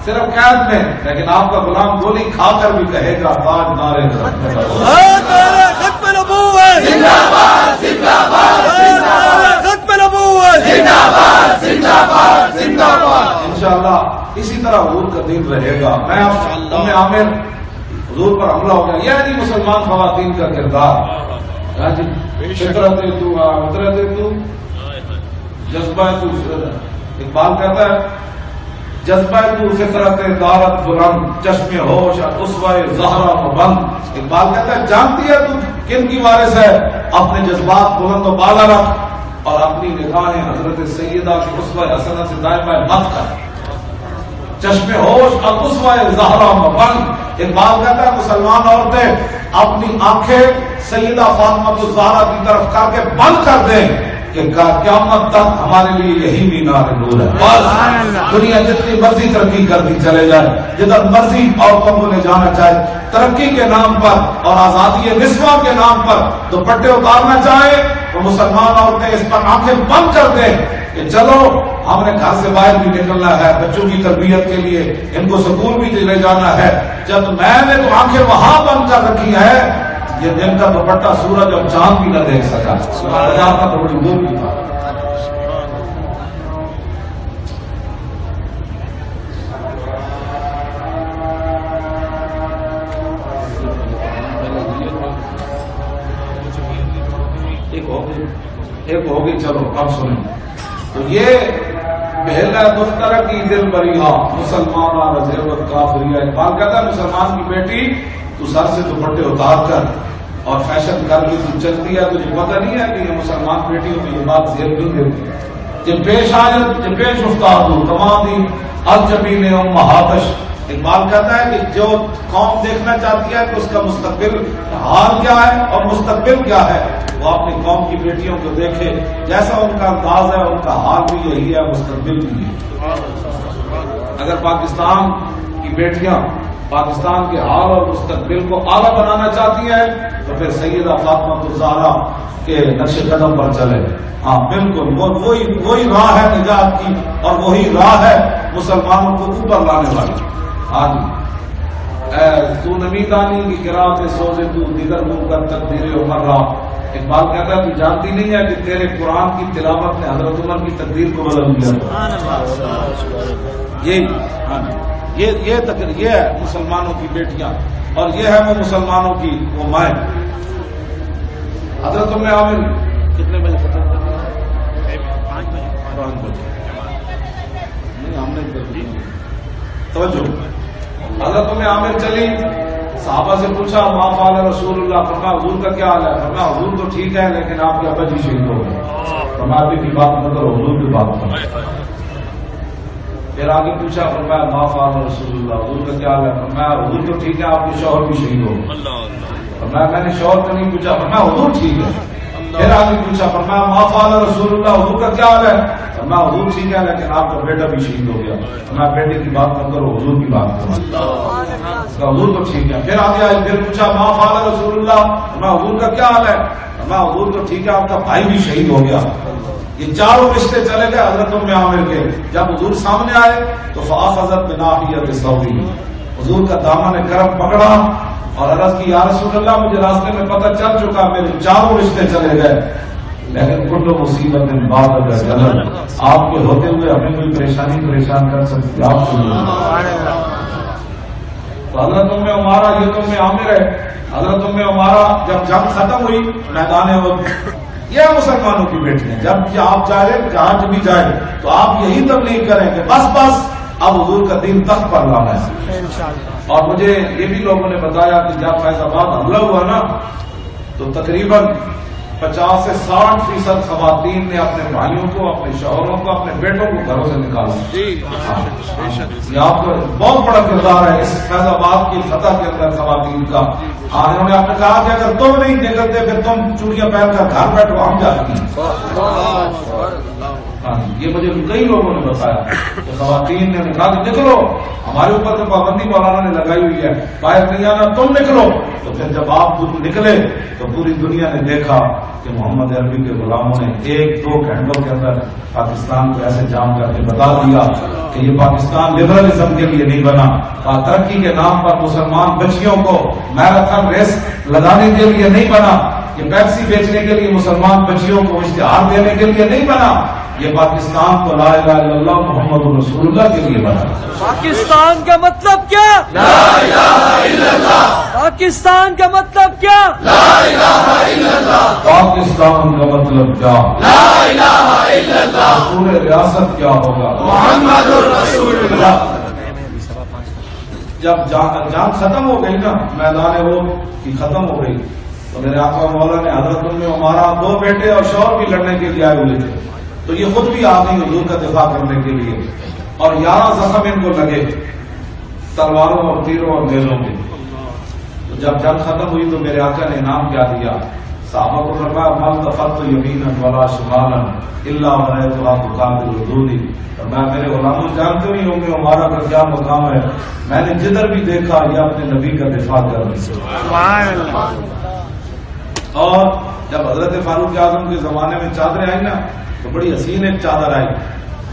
Speaker 4: صرف قید میں، لیکن آپ کا غلام گولی کھا کر بھی کہے گا تاج نعرے
Speaker 2: ختم نبوت زندہ باد زندہ باد ختم نبوت زندہ باد زندہ باد زندہ باد.
Speaker 4: انشاءاللہ اسی طرح حضور کا دین رہے گا. میں آپ میں عامر حضور پر حملہ ہو گیا، یہ نہیں مسلمان خواتین کا کردار. فطرت تو فطرت تو جذبہ تو. اقبال کہتا ہے جذبہ تو فطرت دارت بلند چشم ہوش اسوہ زہرا پابند. اقبال کہتا ہے جانتی ہے تو کن کی وارث ہے، اپنے جذبات بلند و بالا رکھ اور اپنی نگاہیں حضرت سیدہ کی اسوہ حسنہ سے دائما مت کر. چشم ہوش اور اسوہ زہرا پابند. اقبال کہتا ہے مسلمان عورتیں اپنی آنکھیں سیدہ فاطمہ الزہرا کی طرف کر کے بند کر دیں کہ قیامت تک ہمارے لیے یہی مینار نور ہے. دنیا جتنی مرضی ترقی کرتی چلے جائے، جدھر مرضی عورتوں کو لے جانا چاہے، ترقی کے نام پر اور آزادی نسواں کے نام پر دوپٹے اتارنا چاہے تو مسلمان عورتیں اس پر آنکھیں بند کر دیں کہ چلو ہم نے گھر سے باہر بھی نکلنا ہے، بچوں کی تربیت کے لیے ان کو سکول بھی لے جانا ہے. جب میں نے تو آنکھیں وہاں بند کر رکھی ہے، یہ دن کا دوپٹہ سورج اور چاند بھی نہ دیکھ سکا. کا تو بڑی دور کی بات. ایک ہوگی چلو اب سنیں. تو یہ پہلا دفتر کی دل بریہ مسلمان رضیت کافریہ. اقبال کہتا ہے مسلمان کی بیٹی تو سر سے دوپٹے اتار کر اور فیشن کر بھی تو چلتی ہے، تجھے پتہ نہیں ہے کہ یہ مسلمان بیٹیوں میں یہ بات زیب کیوں دیتی ہے. جب پیش آئے جب پیش افتاد ہو تمام دن الجبین امہاتش. اقبال کہتا ہے کہ جو قوم دیکھنا چاہتی ہے کہ اس کا مستقبل حال کیا ہے اور مستقبل کیا ہے، وہ اپنی قوم کی بیٹیوں کو دیکھے. جیسا ان کا انداز ہے ان کا حال بھی یہی ہے، مستقبل بھی یہی ہے. اگر پاکستان کی بیٹیاں پاکستان کے حال اور مستقبل کو اعلیٰ بنانا چاہتی ہیں تو پھر سیدہ فاطمہ الزہرا کے نقش قدم پر چلے. ہاں بالکل وہی راہ ہے نجات کی اور وہی راہ ہے مسلمانوں کو اوپر لانے والی. ہاں جی تو نمی دانی کی قرات سوزے تو دیگر منہ کر تقدیر عمر رہا. اقبال کہتا ہے تو جانتی نہیں ہے کہ تیرے قرآن کی تلاوت نے حضرت عمر کی تقدیر کو بدل دیا. یہ ہے مسلمانوں کی بیٹیاں اور یہ ہے وہ مسلمانوں کی وہ مائیں. حضرت ام عامر کتنے بجے ختم کرتے ہیں؟ 5 بجے. نہیں ہم نے توجہ. حضرت ام عامر چلی، صحابہ سے پوچھا ما فعل رسول اللہ. فرمایا حضور کا کیا حال ہے؟ فرمایا حضور تو ٹھیک ہے لیکن آپ کے ابا جی شہید ہو گئے. فرمایا ابھی کی بات نہ کرو، حضور کی بات کرو. پھر آگے پوچھا فرمایا ما فعل رسول اللہ. حضور کا کیا حال ہے؟ فرمایا حضور تو ٹھیک ہے آپ کے شوہر بھی شہید ہو گئے. فرمایا میں نے شوہر کو نہیں پوچھا. فرمایا حضور ٹھیک ہے. پھر آگے پوچھا فرمایا ما فعل رسول اللہ. حضور کا کیا حال ہے؟ فرمایا حضور ٹھیک ہے لیکن آپ کا بیٹا بھی شہید ہو گیا. فرمایا بیٹے کی بات نہ کرو، حضور کی بات کرو. حضور تو ٹھیک ہے. پھر آگے آئے پھر پوچھا ما فعل رسول اللہ. فرمایا حضور کا کیا حال ہے؟ فرمایا حضور تو ٹھیک ہے آپ کا بھائی بھی شہید ہو گیا. یہ چاروں رشتے چلے گئے حضرت ام عامر کے. جب حضور سامنے آئے تو فاخذت بناحیۃ ثوبہ. حضور کا دامن کرم پکڑا اور عرض کی یا رسول اللہ مجھے راستے میں پتہ چل چکا میرے چاروں رشتے چلے گئے لیکن کل مصیبت بعد اجل. آپ کے ہوتے ہوئے ہمیں کوئی پریشان کر سکتی آپ کو. تو حضرت ام عمارہ یہ تو ام عامر ہے. حضرت ام عمارہ جب جنگ ختم ہوئی میدان وقت یہ مسلمانوں کی بیٹی ہیں. جب آپ جائیں جہاں بھی جائیں تو آپ یہی تبلیغ کریں کہ بس اب حضور کا دین تخت پر لانا ہے. اور مجھے یہ بھی لوگوں نے بتایا کہ جب فیض آباد حملہ ہوا نا تو تقریباً 50 سے 60% خواتین نے اپنے بھائیوں کو، اپنے شوہروں کو، اپنے بیٹوں کو گھروں سے نکالا. یہ آپ کا بہت بڑا کردار ہے اس فیض آباد کی فتح کے اندر خواتین کا. انہوں نے آپ نے کہا کہ اگر تم نہیں نکلتے پھر تم چوڑیاں پہن کر گھر بیٹھو ہم جاتی ہیں. یہ مجھے کئی لوگوں نے بتایا کہ خواتین نے کہا کہ نکلو، ہمارے اوپر تو پابندی مولانا نے لگائی ہوئی ہے، باہر نہیں آنا، تم نکلو۔ تو پھر جب آپ نکلے تو پوری دنیا نے دیکھا کہ محمد عربی کے غلاموں نے 1-2 گھنٹوں کے اندر پاکستان کو ایسے جام کر کے بتا دیا کہ یہ پاکستان لبرلزم کے لیے نہیں بنا، ترقی کے نام پر مسلمان بچیوں کو میراتھن ریس لگانے کے لیے نہیں بنا، یہ پیپسی بیچنے کے لیے مسلمان بچیوں کو اشتہار دینے کے لیے نہیں بنا، یہ پاکستان کو لا الہ الا اللہ محمد رسول اللہ کے لیے بنا۔
Speaker 2: پاکستان کا مطلب کیا؟ لا الہ الا اللہ۔ پاکستان کا مطلب کیا؟ لا الہ الا اللہ۔
Speaker 4: پاکستان کا مطلب کیا؟ لا الہ الا اللہ۔ رسول ریاست کیا ہوگا؟
Speaker 2: محمد رسول اللہ۔
Speaker 4: جب جنگ ختم ہو گئی نا، میدان عہد کی ختم ہو گئی، تو میرے آقا مولا نے حضرت ام عمارہ 2 بیٹے اور شوہر بھی لڑنے کے لیے آئے ہوئے تھے، تو یہ خود بھی آ گئی حضور کا دفاع کرنے کے لیے، اور 11 زخم ان کو لگے تلواروں اور تیروں اور نیزوں کے۔ تو جب جنگ ختم ہوئی تو میرے آقا نے انعام کیا دیا، صحابہ کو فرمایا ما التفت یمینا ولا شمالا الا ورأیتها تقاتل حدودی، فرمایا میرے غلاموں جانتے نہیں ہوں گے ہمارا کا کیا مقام ہے، میں نے جدھر بھی دیکھا یہ اپنے نبی کا دفاع کر رہی ہے۔ اور جب حضرت فاروق اعظم کے زمانے میں چادریں آئی نا تو بڑی حسین ایک چادر آئی،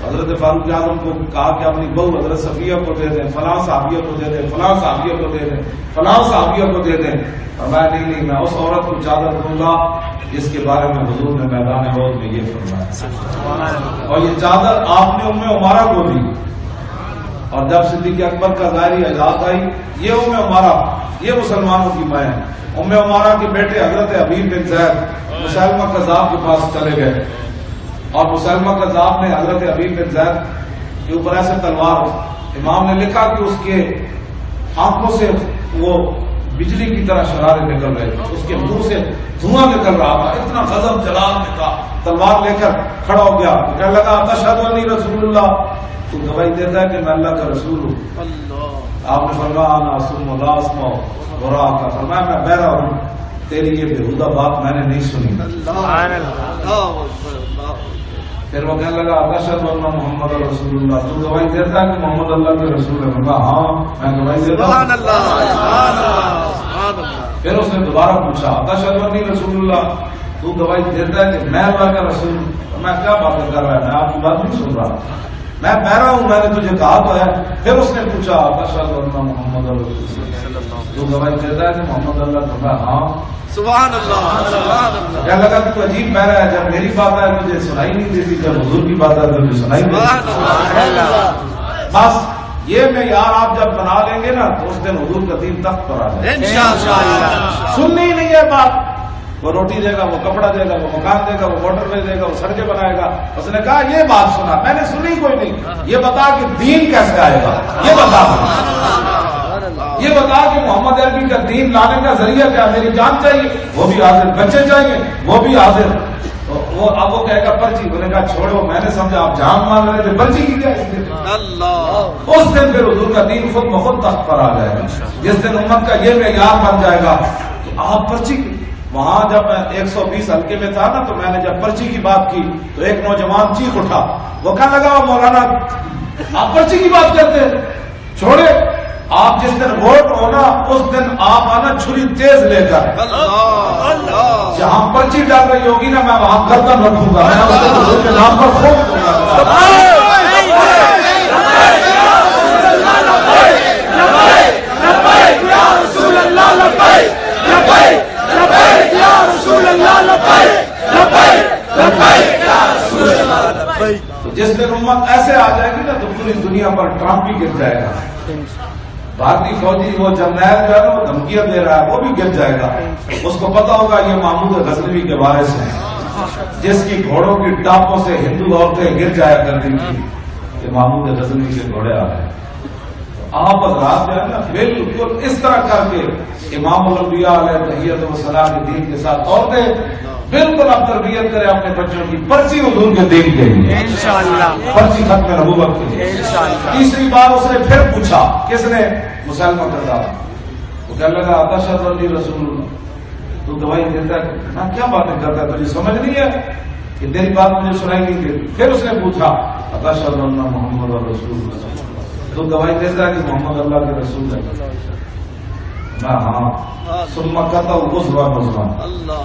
Speaker 4: حضرت فاروق اعظم کو کہا کہ اپنی بہو حضرت صفیہ کو دے دیں، فلاں صحابیہ کو دے دیں، فلاں صحابیہ کو دے دیں، فلاں صحابیہ کو دے دیں، فرمایا نہیں میں اس عورت کو چادر دوں گا جس کے بارے میں حضور نے میدان عہد میں یہ فرمایا، اور یہ چادر آپ نے ام عمارہ کو دی۔ اور جب صدیق اکبر کا ظاہری حیات آئی، یہ ام عمارہ یہ مسلمانوں کی ماں ہے، ام عمارہ کے بیٹے حضرت حبیب بن زید مسلمہ کذاب کے پاس چلے گئے، اور مسلمہ کذاب نے حضرت حبیب بن زید کے اوپر ایسے تلوار، امام نے لکھا کہ اس کے آنکھوں سے وہ بجلی کی طرح شرارے نکل رہے تھے، اس کے منہ سے دھواں نکل رہا تھا، اتنا غضب جلال میں تھا، تلوار لے کر کھڑا ہو گیا، کہنے لگا اشہد انی رسول اللہ، تو گواہی دیتا ہے کہ میں اللہ کا رسول ہوں۔ آپ نے فرمایا انا اسمع لا اسمع وراءک، فرمایا میں بہرا ہوں، تیری یہ بےہودہ بات میں نے نہیں سنی۔ پھر وہ کہنے لگا اشہد ان محمد رسول اللہ، تو گواہی دیتا ہے کہ محمد اللہ کے رسول ہے؟ فرمایا ہاں میں گواہی دیتا ہوں۔ پھر اس نے دوبارہ پوچھا اشہد انی رسول اللہ، تو گواہی دیتا ہے کہ میں اللہ کا رسول ہوں؟ میں کیا باتیں کر رہا ہے، میں آپ کی بات نہیں سن رہا، میں بہرا ہوں، میں نے تجھے کہا تو ہے۔ پھر اس نے پوچھا اشہد ان محمد رسول اللہ، تو گواہی دیتا ہے کہ محمد اللہ کا؟ ہاں
Speaker 2: سبحان اللہ۔
Speaker 4: کیا لگا کہ تو عجیب بہرا ہے، جب میری بات ہے تجھے سنائی نہیں دیتی، جب حضور کی بات ہے تجھے سنائی دیتی۔ بس یہ معیار آپ جب بنا لیں گے نا تو اس دن حضور کا دین تخت پر آ جائے گا۔
Speaker 2: انشاءاللہ
Speaker 4: سننی نہیں ہے بات، وہ روٹی دے گا، وہ کپڑا دے گا، وہ مکان دے گا، وہ موٹر وے دے گا، وہ سڑکیں بنائے گا، اس نے کہا یہ بات سنا، میں نے سنی کوئی نہیں، یہ بتا کہ دین کیسے آئے گا، یہ بتا، یہ بتا کہ محمد عربی کا دین لانے کا ذریعہ کیا، میری جان چاہیے وہ بھی حاضر، بچے چاہیے وہ بھی حاضر، وہ اب وہ کہے گا پرچی، انہوں نے کہا چھوڑو، میں نے سمجھا آپ جان مان رہے تھے، پرچی کی کیا
Speaker 2: اللہ،
Speaker 4: اس دن پھر حضور کا دین خود بخود تخت پر آ جائے گا، جس دن امت کا یہ معیار بن جائے گا تو آپ پرچی۔ وہاں جب میں 120 حلقے میں تھا نا تو میں نے جب پرچی کی بات کی تو ایک نوجوان چیخ اٹھا، وہ کہنے لگا مولانا آپ پرچی کی بات کرتے ہیں، چھوڑے، آپ جس دن ووٹ ہونا اس دن آپ آنا چھری تیز لے کر، جہاں پرچی ڈال رہی ہوگی نا میں وہاں گردن رکھوں گا، میں حضور کے نام پر خوب دوں گا۔ تو جس دن امت ایسے آ جائے گی نا تو پوری دنیا پر ٹرمپ بھی گر جائے گا، بھارتی فوجی وہ جرنیل جو ہے نا وہ دھمکیاں دے رہا ہے وہ بھی گر جائے گا، اس کو پتا ہوگا یہ محمود غزنوی کے وارث ہیں، جس کی گھوڑوں کی ٹاپوں سے ہندو عورتیں گر جایا کرتی تھی کہ محمود غزنوی کے گھوڑے آ رہے ہیں۔ آپ حضرات جو ہے نا بالکل اس طرح کر کے امام الانبیاء علیہ تحیت و ثناء کے دین کے ساتھ عورتیں بالکل اب تربیت کریں اپنے بچوں کی، پرچی حضور کے دین کے لیے
Speaker 2: انشاءاللہ،
Speaker 4: پرچی ختم نبوت کے لیے۔ تیسری بار اس نے پھر پوچھا، کس نے؟ مسلمہ کذاب، وہ کہنے لگا اشہد انی رسول اللہ، تو گواہی دیتا ہے، میں کیا باتیں کرتا ہے تجھے سمجھ نہیں ہے؟ کہ تیری بات مجھے سنائی نہیں دیتی. پھر اس نے پوچھا اشہد ان محمد رسول اللہ, تو گواہی دیتا ہے کہ محمد اللہ کے رسول ہے؟ میں ہاں. ثم قطع عضوا عضوا,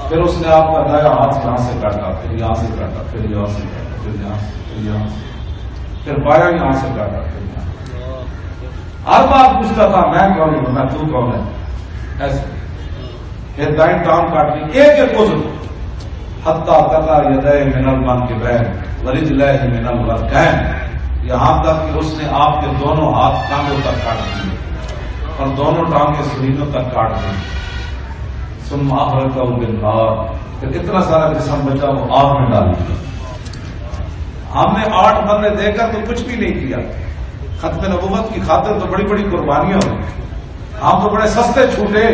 Speaker 4: پھر اس نے آپ کا دایا ہاتھ یہاں سے کاٹا, پھر یہاں سے کاٹا, پھر یہاں سے کاٹا, پھر یہاں سے, پھر یہاں سے, پھر بایا یہاں سے کاٹا, پھر یہاں سے. ہر بات پوچھتا تھا میں کون ہوں, میں تو کون ہے, ایسے. پھر دائیں ٹانگ کاٹی, ایک ایک عضو, حتی قطع یدیہ من المنکبین ورجلیہ من الورکین, یہاں تک کہ اس نے آپ کے دونوں ہاتھ ٹانگوں تک کاٹ دیے اور دونوں ٹانگیں سرینوں تک کاٹ دی. ثم احرقہ بالنار, پھر اتنا سارا جسم بچا وہ آگ میں ڈال دیا. ہم نے 8 بندے دے کر تو کچھ بھی نہیں کیا, ختم نبوت کی خاطر تو بڑی بڑی قربانیاں ہوئی. ہم تو بڑے سستے چھوٹے,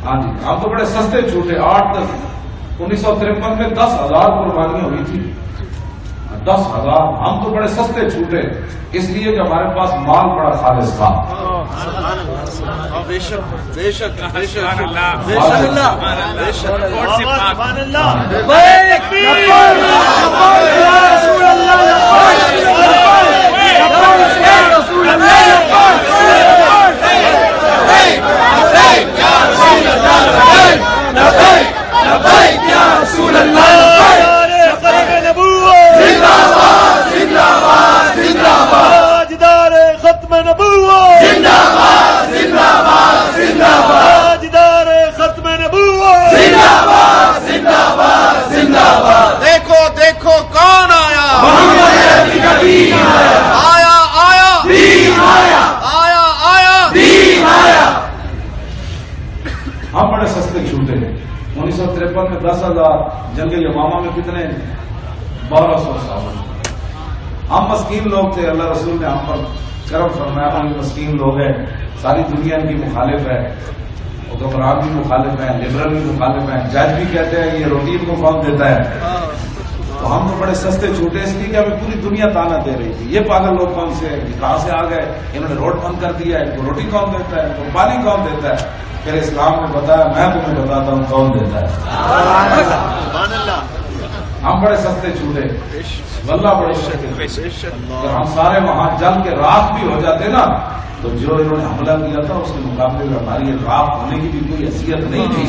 Speaker 4: ہاں جی ہم تو بڑے سستے چھوٹے. 1953 میں 10,000 قربانیاں ہوئی تھی, 10,000. ہم تو بڑے سستے چھوٹے اس لیے کہ ہمارے پاس مال بڑا خالص تھا.
Speaker 2: دیکھو دیکھو کون آیا, آیا آیا آیا آیا.
Speaker 4: ہم بڑے سستے چھوٹے. 1953 میں 10,000, جنگ یمامہ میں کتنے, 1200 صحابہ. ہم مسکین لوگ تھے, اللہ رسول نے ہم پر کرم فرمایا. ہم مسکین لوگ ہیں, ساری دنیا ان کی مخالف ہے, حکمران بھی مخالف ہیں, لبرل بھی مخالف ہیں, جج بھی کہتے ہیں یہ روٹی کو کون دیتا ہے. تو ہم تو بڑے سستے چھوٹے اس لیے کہ ہمیں پوری دنیا تانا دے رہی تھی, یہ پاگل لوگ کون سے ہیں, کہاں سے آ گئے, انہوں نے روڈ بند کر دیا ہے, ان کو روٹی کون دیتا ہے, ان کو پانی کون دیتا ہے. پھر اسلام نے بتایا میں تمہیں بتاتا ہوں کون دیتا ہے. ہم بڑے سستے چھوٹے, واللہ بڑے سستے. اگر ہم سارے وہاں جل کے راکھ بھی ہو جاتے نا, تو جو انہوں نے حملہ کیا تھا اس کے مقابلے میں ہماری راکھ ہونے کی بھی کوئی حیثیت نہیں تھی.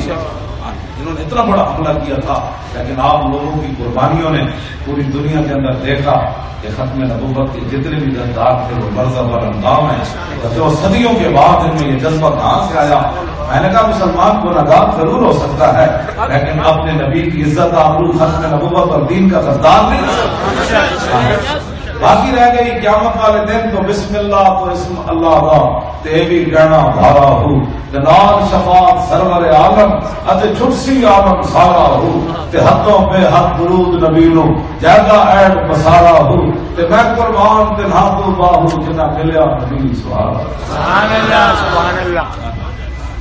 Speaker 4: انہوں نے اتنا بڑا حملہ کیا تھا, لیکن آپ لوگوں کی قربانیوں نے پوری دنیا کے اندر دیکھا کہ ختم نبوت کے جتنے بھی غدار تھے وہ مرزب اور اندام ہیں. جو صدیوں کے بعد ان میں یہ جذبہ کہاں سے آیا. میں نے کہا مسلمان کو نادان ضرور ہو سکتا ہے, لیکن اپنے نبی کی عزت آبرو ختم نبوت اور دین کا غدار نہیں. باقی رہ گئی قیامت والے دن تو بسم اللہ تو اسم اللہ کا تے بھی گہنا بھارا ہو, نال شفاعت سرور عالم اتے چھٹسی عالم سارا ہو, تے ہاتھوں پہ ہاتھ درود نبی نو جیدا ایڈ بسارا ہو, تے میں قربان تے ہاتھوں باہو جنا ملیا نبی سبحان اللہ
Speaker 2: سبحان اللہ.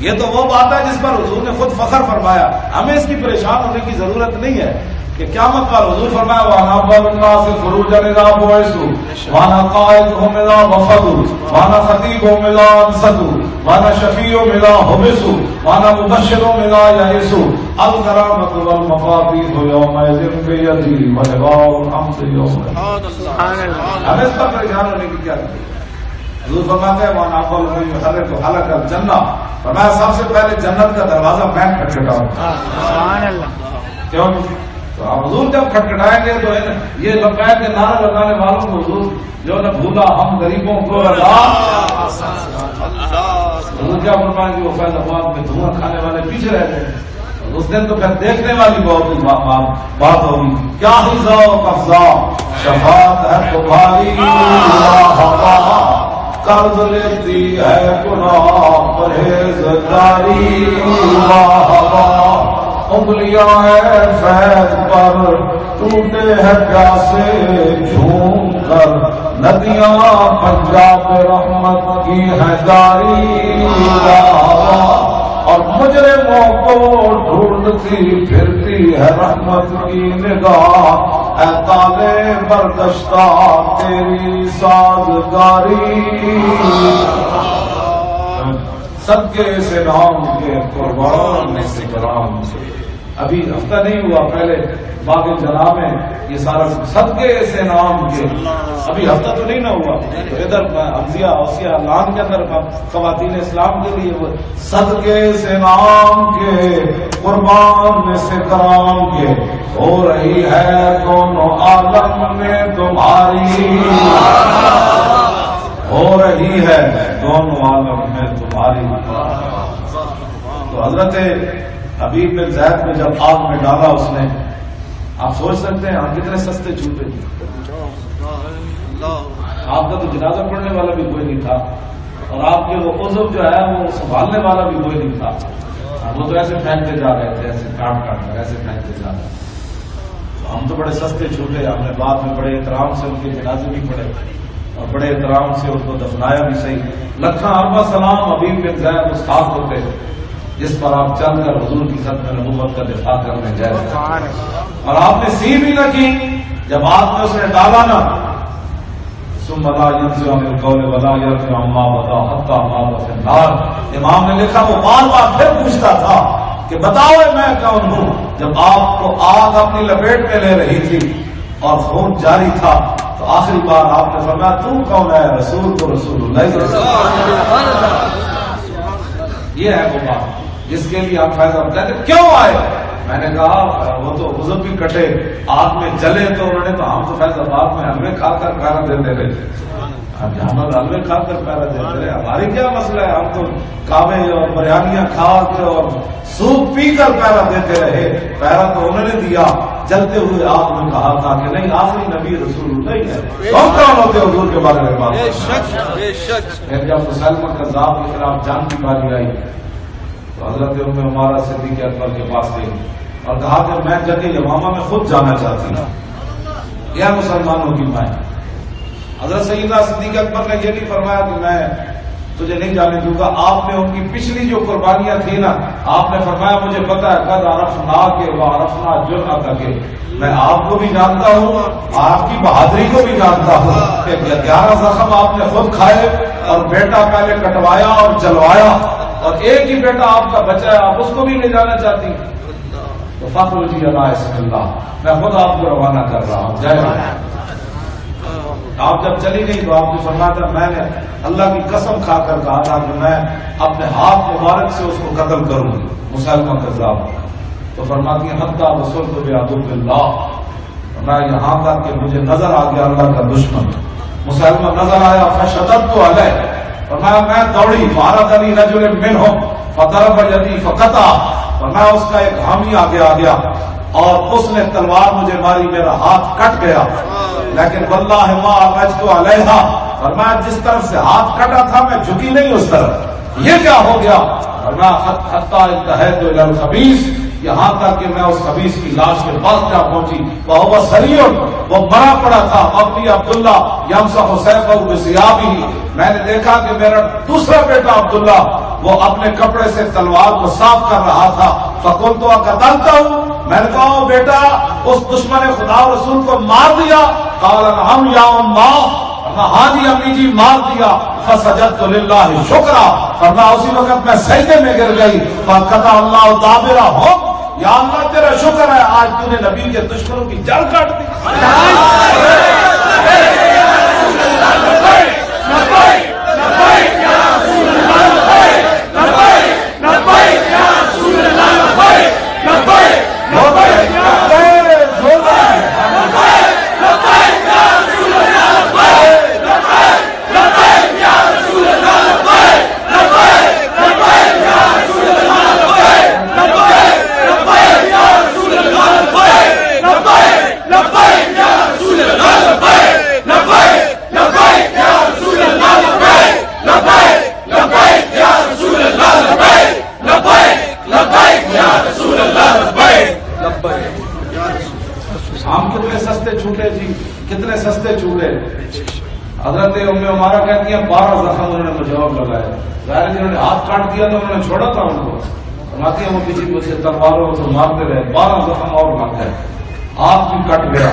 Speaker 4: یہ تو وہ بات ہے جس پر حضور نے خود فخر فرمایا. ہمیں اس کی پریشان ہونے کی ضرورت نہیں ہے کہ قیامت پر حضور فرمایا وانا بابنا سے فروج اذا بعثوا وانا قائدهم اذا وفدوا وانا خطيبهم اذا انصتوا وانا شفيعهم اذا حبسوا وانا مبشرهم اذا يئسوا الكرامة والمفاتيح يومئذ بيدي ولواء الحمد يومئذ. سبحان اللہ. ہمیں اس پر پریشان ہونے کی کیا ضرورت. حضور فرماتے ہیں وانا اول من يحرك حلق الجنہ, فرمایا سب سے پہلے جنت کا دروازہ میں کھٹکھٹاؤں. سبحان اللہ. کیوں؟ تو حضور جب کھٹکھٹائیں گے تو یہ لبیک کے نعرے لگانے والوں کو حضور جو نہ بھولا ہم غریبوں کو رضا. حضور کیا فرمائیں گے, وہ فیض آباد میں دھواں کھانے والے پیچھے رہ گئے. اس دن تو پھر دیکھنے والی بہت بات ہوگی. کیا حفظہ و قفضہ شفاعت ہے تمہاری, قرض لیتی ہے گناہ پرہیزگاری. انگلیاں ہیں فیض پر ٹوٹے ہیں پیاسے جھوم کر, ندیاں پنجاب رحمت کی ہے جاری. اور مجرموں کو ڈھونڈتی پھرتی ہے رحمت کی نگاہ, اے تالے بردشتہ تیری سازگاری. صدقے سے نام کے قربان سے کرام سے ابھی ہفتہ نہیں ہوا پہلے باغ جناب میں یہ سارا صدقے سے نام کے ابھی ہفتہ تو نہیں نہ ہوا ادھر حمزیہ اوسیہ لان کے اندر خواتین اسلام کے لیے وہ صدقے سے نام کے قربان میں سے کرام کے ہو رہی ہے دونوں عالم میں تمہاری ہو رہی ہے دونوں عالم میں تمہاری. تو حضرت حبیب بن زید میں جب آگ میں ڈالا اس نے, آپ سوچ سکتے ہیں آپ کتنے سستے چھوٹے تھے. آپ کا تو جنازہ پڑھنے والا بھی کوئی نہیں تھا اور آپ کے وہ عضو جو ہے وہ سنبھالنے والا بھی کوئی نہیں تھا. وہ تو ایسے پھینکتے جا رہے تھے, ایسے کاٹ کر ایسے پھینکتے جا رہے تھے. ہم تو بڑے سستے چھوٹے, ہم نے بعد میں بڑے احترام سے ان کے جنازے بھی پڑھے اور بڑے احترام سے اس کو دفنایا بھی صحیح. لکھاں اربا سلام حبیب بن زید استاد ہوتے جس پر آپ چل کر حضور کی خط میں نبوت کا دفاع کرنے جائے اور آپ نے سی بھی نہ کی. جب آپ نے اس نے ڈالا نا ثم لا ينزع من القول ولا يرجع عما بدا حتى ما في النار, امام نے لکھا وہ بار بار پھر پوچھتا تھا کہ بتاؤ میں کون ہوں. جب آپ کو آگ اپنی لپیٹ میں لے رہی تھی اور خون جاری تھا تو آخری بار آپ نے فرمایا تو کون ہے؟ رسول تو رسول اللہ. یہ ہے وہ بات جس کے لیے آپ فیض آپ کہتے کیوں آئے. میں نے کہا وہ تو حضور بھی کٹے آگ میں جلے تو انہوں نے تو ہم تو فیض آباد میں حلوے کھا کر پیرا دیتے رہے. ہم حلوے کھا کر پیرا دیتے رہے, ہماری کیا مسئلہ ہے؟ ہم تو کعبے اور بریانیاں کھا کے اور سوپ پی کر پیرا دیتے رہے. پیرا تو انہوں نے دیا جلتے ہوئے آگ میں کہا تھا کہ نہیں آخری نبی رسول نہیں ہے. کون ہوتے حضور کے بارے میں بات. پھر جب مسلمان کذاب کے خلاف جان کی باری آئی تو حضرت ام عمارہ صدیقہ اکبر کے پاس گئی اور کہا کہ میں جنگ یمامہ میں خود جانا چاہتی ہوں, یہ مسلمانوں کی مائیں. حضرت سیدنا صدیقہ اکبر نے یہ نہیں فرمایا کہ میں تجھے نہیں جانے دوں گا. آپ نے ان کی پچھلی جو قربانیاں تھیں نا, آپ نے فرمایا مجھے پتا ہے قد عرفنا کے وعرفنا جرأت کے, میں آپ کو بھی جانتا ہوں, آپ کی بہادری کو بھی جانتا ہوں کہ 11 زخم آپ نے خود کھائے اور بیٹا پہلے کٹوایا اور جلوایا اور ایک ہی بیٹا آپ کا بچا ہے, آپ اس کو بھی لے جانا چاہتی. تو فخر جی اللہ اسم اللہ, میں خود آپ کو روانہ کر رہا ہوں. جائے آپ جب چلی گئی تو آپ نے فرمایا تھا میں نے اللہ کی قسم کھا کر کہا تھا کہ میں اپنے ہاتھ مبارک سے اس کو قتل کروں گی مسلمان کذاب. تو فرماتی ہیں حتی وصلت بعدو اللہ, میں یہاں تک کہ مجھے نظر آ گیا اللہ کا دشمن مسلمان نظر آیا. فشددت علیہ, فرمایا میں دوڑی فارغنی رجل منہم فضرب یدی فقطع, فرمایا اس کا ایک حامی آگے آ گیا اور اس نے تلوار مجھے ماری, میرا ہاتھ کٹ گیا. لیکن واللہ ما عمجت علیہا, فرمایا جس طرف سے ہاتھ کٹا تھا میں جھکی نہیں اس طرف. یہ کیا ہو گیا؟ فرمایا حتی انتہیت الی الخبیث, یہاں تک کہ میں اس خبیث کی لاش کے پاس جا پہنچی. وہو سریع, وہ مرا پڑا تھا. ابنی عبداللہ یمسح سیفہ بثیابہ, میں نے دیکھا کہ میرا دوسرا بیٹا عبداللہ وہ اپنے کپڑے سے تلوار کو صاف کر رہا تھا. فقلت قتلتہ, میں نے کہا بیٹا اس دشمن خدا و رسول کو مار دیا؟ قال نعم یا اماں, ہاں جی امی جی مار دیا. فسجدت للہ شکرا, فرمایا اسی وقت میں سجدے میں گر گئی. فقطع اللہ دابرہم, یا اللہ تیرا شکر ہے آج تو نے نبی کے دشمنوں کی جڑ کاٹ دی. کتنے سستے چھوٹے. حضرت ام عمارہ کہتی ہیں 12 زخم انہوں نے مجھے اور لگائے. ظاہر ہے جنہوں نے ہاتھ کاٹ دیا تو انہوں نے چھوڑا تھا ان کو. فرماتی ہیں وہ کسی کو سے تلواروں سے مارتے رہے, 12 زخم اور لگ گئے, ہاتھ بھی کٹ گیا.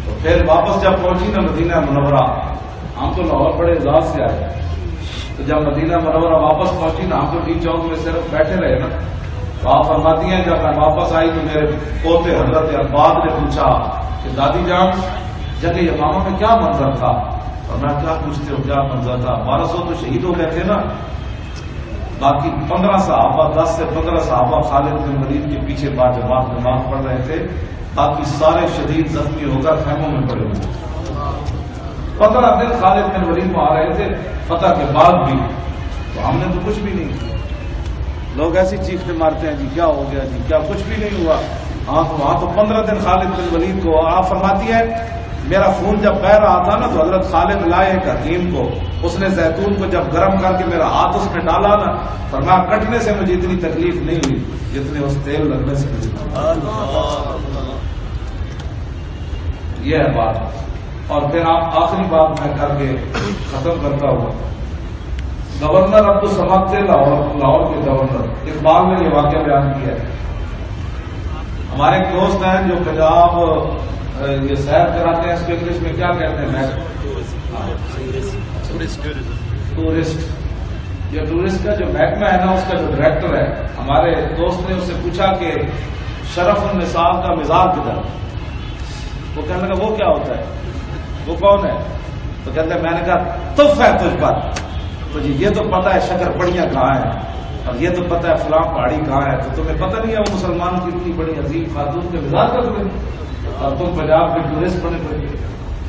Speaker 4: تو پھر واپس جب پہنچی نا مدینہ منورہ, ہم تو لاہور بڑے اعزاز سے آئے, تو جب مدینہ منورہ واپس پہنچی نا ہم تو ٹی چوک میں صرف بیٹھے رہے نا, تو آپ فرماتی ہیں جب میں واپس آئی تو میرے پوتے حضرت عباد نے پوچھا کہ دادی جان جگہ یمامہ میں کیا منظر تھا؟ اور میں کیا پوچھتے ہو کیا منظر تھا؟ 1200 تو شہید ہو گئے تھے نا، باقی 15 صحابہ 10 سے 15 صحابہ خالد بن ولید کے پیچھے بعد جماعت نماز پڑھ رہے تھے، باقی سارے شدید زخمی ہو کر خیموں میں پڑے ہوئے 15 دن خالد بن ولید میں آ رہے تھے فتح کے بعد بھی، تو ہم نے تو کچھ بھی نہیں کیا۔ لوگ ایسی چیختے مارتے ہیں جی کیا ہو گیا جی کیا، کچھ بھی نہیں ہوا۔ ہاں تو وہاں تو 15 دن خالد بن ولید کو آپ فرماتی ہے میرا خون جب بہ رہا تھا نا تو حضرت خالد لائے ایک حکیم کو، اس نے زیتون کو جب گرم کر کے میرا ہاتھ اس میں ڈالا نا، فرمایا کٹنے سے مجھے اتنی تکلیف نہیں ہوئی جتنے اس تیل لگنے سے مجھے۔ یہ ہے بات۔ اور پھر آپ آخری بات میں کر کے ختم کرتا ہوں۔ گورنر عبدالصمد تھے لاہور کے گورنر، اقبال نے یہ واقعہ بیان کیا ہے۔ ہمارے ایک دوست ہیں جو پنجاب یہ سیر کراتے ہیں، اس کو انگلش میں کیا کہتے ہیں؟ ٹورسٹ۔ یہ ٹورسٹ کا جو محکمہ ہے نا اس کا جو ڈائریکٹر ہے، ہمارے دوست نے اس سے پوچھا کہ شرف النساء کا مزاج کدھر؟ وہ کہنے لگا وہ کیا ہوتا ہے، وہ کون ہے؟ تو کہتے ہیں میں نے کہا تف ہے تجھ پر، تو جی یہ تو پتا ہے شکر پڑیاں کہاں ہیں اور یہ تو پتا ہے فلاں پہاڑی کہاں ہے، تو تمہیں پتہ نہیں ہے وہ مسلمانوں کی اتنی بڑی عظیم خاتون کے مزاج کا تمہیں، اور تم پنجاب کے ٹورسٹ بنے پڑے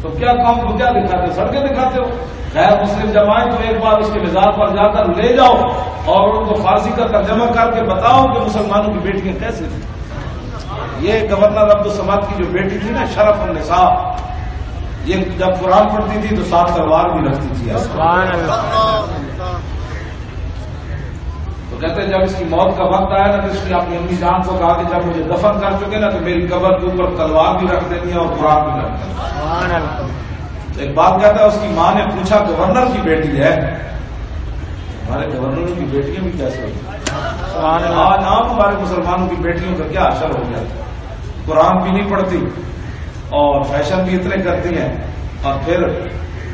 Speaker 4: تو کیا قوم کو کیا دکھاتے ہو؟ سڑکیں دکھاتے ہو؟ غیر مسلم جب آئے تو ایک بار اس کے مزاج پر جا کر لے جاؤ اور ان کو فارسی کا ترجمہ کر کے بتاؤ کہ مسلمانوں کی بیٹیاں کیسے تھیں۔ یہ گورنر عبدالصمد کی جو بیٹی تھی نا شرف النساء، یہ جب قرآن پڑھتی تھی تو ساتھ تلوار بھی رکھتی تھی۔ تو کہتے ہیں جب اس کی موت کا وقت آیا نا تو اس نے اپنی امی جان کو کہا کہ جب مجھے دفن کر چکے نا تو میری قبر کے اوپر تلوار بھی رکھ دینی ہے اور قرآن بھی رکھ دینی ہے۔ تو ایک بات کہتا ہے اس کی ماں نے پوچھا گورنر کی بیٹی ہے، ہمارے گورنروں کی بیٹیاں بھی کیسے ہوئی؟ آج عام ہمارے مسلمانوں کی بیٹیوں کا کیا اثر ہو گیا، قرآن بھی نہیں پڑھتی اور فیشن بھی اتنے کرتی ہیں، اور پھر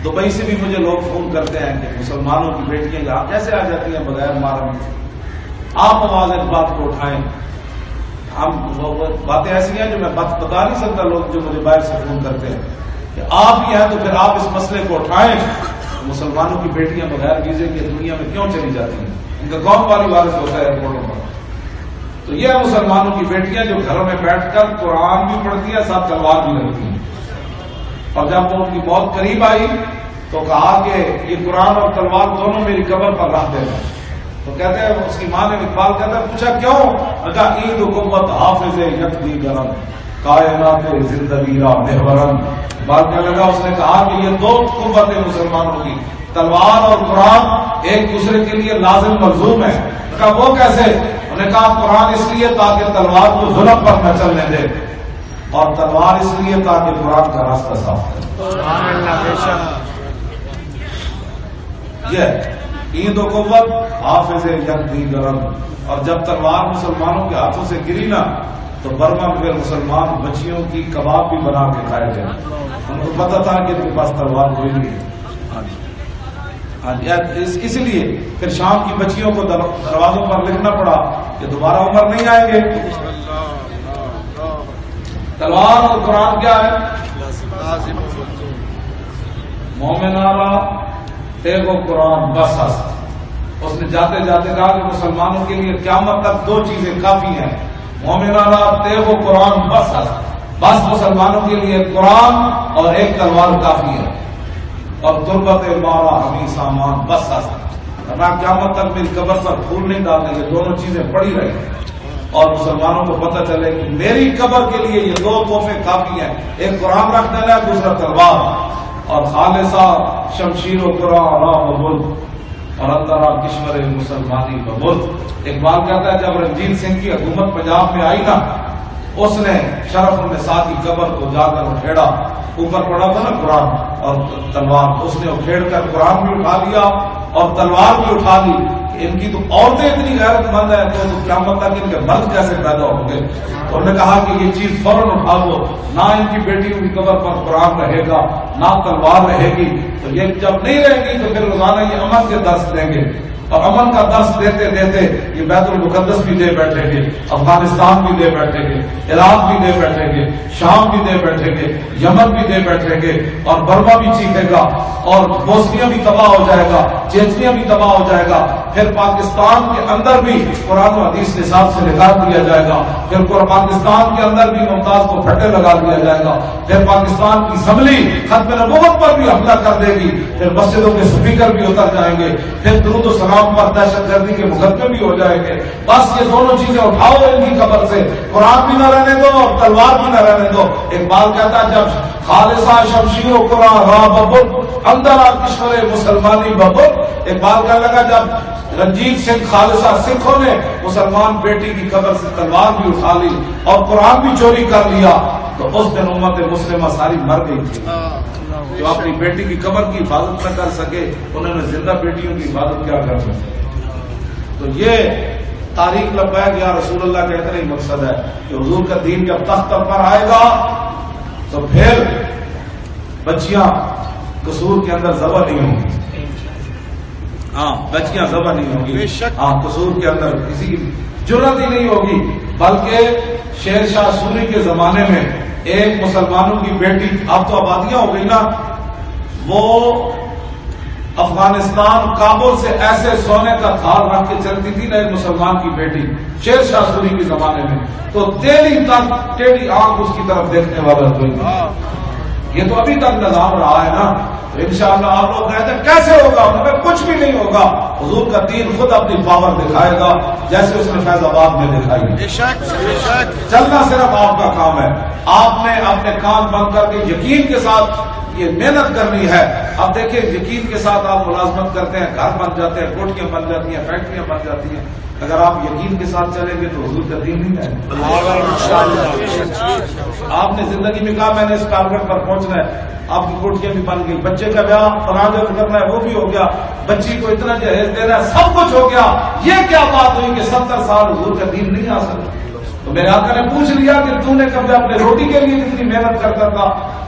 Speaker 4: دبئی سے بھی مجھے لوگ فون کرتے ہیں کہ مسلمانوں کی بیٹیاں یہاں کیسے آ جاتی ہیں بغیر محرم۔ آپ آواز اس بات کو اٹھائیں، ہم باتیں ایسی ہیں جو میں بتا نہیں سکتا، لوگ جو مجھے باہر سے فون کرتے ہیں کہ آپ ہی ہیں تو پھر آپ اس مسئلے کو اٹھائیں، مسلمانوں کی بیٹیاں بغیر ویزے کے دنیا میں کیوں چلی جاتی ہیں، ان کا کون والی وارث ہوتا ہے ایئرپورٹوں پر؟ تو یہ مسلمانوں کی بیٹیاں جو گھروں میں بیٹھ کر قرآن بھی پڑھتی ہیں ساتھ تلوار بھی رکھتی ہیں، اور جب وہ ان کی موت قریب آئی تو کہا کہ یہ قرآن اور تلوار دونوں میری قبر پر رکھ دینا۔ تو کہتے ہیں اس کی ماں نے اقبال کہتا ہے پوچھا کیوں؟ کہا عید حکومت حافظ یکدی گرم کائنات زندگی را محورن۔ بات کہنے لگا اس نے کہا کہ یہ دو قوتیں مسلمانوں کی تلوار اور قرآن ایک دوسرے کے لیے لازم ملزوم ہے۔ کہا وہ کیسے؟ انہوں نے کہا قرآن اس لیے تاکہ تلوار کو ظلم پر نہ چلنے دے، اور تلوار اس لیے تاکہ قرآن کا راستہ صاف کرے۔ یہ عید و قوت حافظ یکدی گرم، اور جب تلوار مسلمانوں کے ہاتھوں سے گری نا تو برما میں مسلمان بچیوں کی کباب بھی بنا کے کھائے گئے، ان کو پتا تھا کہ ان کے پاس تلوار کوئی نہیں ہے۔ ہاں جی، اس لیے پھر شام کی بچیوں کو دروازوں پر لکھنا پڑا کہ دوبارہ عمر نہیں آئیں گے۔ تلوار اور قرآن کیا ہے؟ مومنارا ایک قرآن بس۔ اس نے جاتے جاتے کہا کہ مسلمانوں کے لیے قیامت تک دو چیزیں کافی ہیں، مومنانہ تیغ و قرآن بس۔ بس مسلمانوں کے لیے قرآن اور ایک تلوار کافی ہے، اور تربت مارا ہمیں سامان بس۔ اللہ قیامت تک میری قبر پر پھول نہیں ڈالنے، یہ دونوں چیزیں پڑی رہی اور مسلمانوں کو پتہ چلے کہ میری قبر کے لیے یہ دو تحفے کافی ہیں، ایک قرآن رکھ دینا ہے، دوسرا تلوار، اور خالصہ شمشیر و قرآن مبل اور اندرا کشمر مسلمانی مبل۔ اقبال کہتا ہے جب رنجیت سنگھ کی حکومت پنجاب میں آئی نا، اس نے شرف النساء کی قبر کو جا کر اکھیڑا، اوپر پڑا تھا نا قرآن اور تلوار، اس نے اکھیڑ کر قرآن بھی اٹھا لیا اور تلوار بھی اٹھا لی۔ ان کی تو عورتیں اتنی غیرت مند ہیں تو قیامت تک ان کے مرد کیسے پیدا ہوں گے؟ انہوں نے کہا کہ یہ چیز فوراً اٹھا دو، نہ ان کی بیٹیوں کی قبر پر قرآن رہے گا نہ تلوار رہے گی، تو یہ جب نہیں رہے گی تو پھر روزانہ یہ امن کے درس دیں گے اور امن کا درس دیتے دیتے یہ بیت المقدس بھی دے بیٹھیں گے، افغانستان بھی دے بیٹھیں گے، عراق بھی دے بیٹھیں گے، شام بھی دے بیٹھیں گے، یمن بھی دے بیٹھیں گے، اور برما بھی چیخے گا، اور بوسنیا بھی تباہ ہو جائے گا، چیچنیا بھی تباہ ہو جائے گا، پھر پاکستان کے اندر بھی قرآن و حدیث کے حساب سے نکال دیا جائے گا، پھر پاکستان کے اندر بھی ممتاز کو پھٹے لگا دیا جائے گا، پھر پاکستان کی اسمبلی ختم نبوت پر بھی حملہ کر دے گی، پھر مسجدوں کے اسپیکر بھی اتر جائیں گے، پھر درود و سلام پر دہشت گردی کے مقدمے بھی ہو جائیں گے۔ بس یہ دونوں چیزیں اٹھاؤ ان کی قبر سے، قرآن بھی نہ رہنے دو اور تلوار بھی نہ رہنے دو۔ اقبال کہتا ہے جب خالصہ شمشیر و قرآن راہ ببر اندر آ کشور مسلمانی ببر، اقبال کہنے لگا جب رنجیت سنگھ خالصہ سکھوں نے مسلمان بیٹی کی قبر سے تلوار بھی اٹھا لی اور قرآن بھی چوری کر لیا، تو اس دن امت مسلمہ ساری مر گئی تھی۔ جو اپنی بیٹی کی قبر کی حفاظت نہ کر سکے انہوں نے زندہ بیٹیوں کی حفاظت کیا کر سکے؟ تو یہ تاریخ لبیک یا رسول اللہ کا اتنا ہی مقصد ہے کہ حضور کا دین جب تخت پر آئے گا تو پھر بچیاں قصور کے اندر ذبح نہیں ہوں گی، ہاں بچیاں ذبح نہیں ہوں گی، ہاں قصور کے اندر کسی کی جرات ہی نہیں ہوگی، بلکہ شیر شاہ سوری کے زمانے میں ایک مسلمانوں کی بیٹی، اب تو آبادیاں ہو گئی نا، وہ افغانستان کابل سے ایسے سونے کا تھال رکھ کے چلتی تھی نا ایک مسلمان کی بیٹی شیر شاہ سوری کے زمانے میں، تو دہلی تک ٹیڑھی آنکھ اس کی طرف دیکھنے والا کوئی نہیں۔ یہ تو ابھی تک نظام رہا ہے نا، تو انشاءاللہ آپ لوگ کہتے ہیں کیسے ہوگا؟ ہمیں کچھ بھی نہیں ہوگا، حضور کا دین خود اپنی پاور دکھائے گا جیسے اس نے فیض آباد میں دکھائی ہے۔ چلنا صرف آپ کا کام ہے، آپ نے اپنے کان بند کر کے یقین کے ساتھ یہ محنت کرنی ہے۔ اب دیکھیں یقین کے ساتھ آپ ملازمت کرتے ہیں، گھر بن جاتے ہیں، کوٹیاں بن جاتی ہیں، فیکٹریاں بن جاتی ہیں، اگر آپ یقین کے ساتھ چلیں گے تو حضور کا دین نہیں ہے۔ آپ نے زندگی میں کہا میں نے اس ٹارگیٹ پر پہنچنا ہے، آپ کی کوٹیاں بھی بن گئی، بچے کا بیاہ فراغت کرنا ہے وہ بھی ہو گیا، بچی کو اتنا جہیز دینا ہے، سب کچھ ہو گیا، یہ کیا بات ہوئی کہ 70 سال حضور کا دین نہیں آ سکتا؟ تو میرے آقا نے پوچھ لیا کہ تو نے کبھی اپنے روٹی کے لیے جتنی محنت کرتا تھا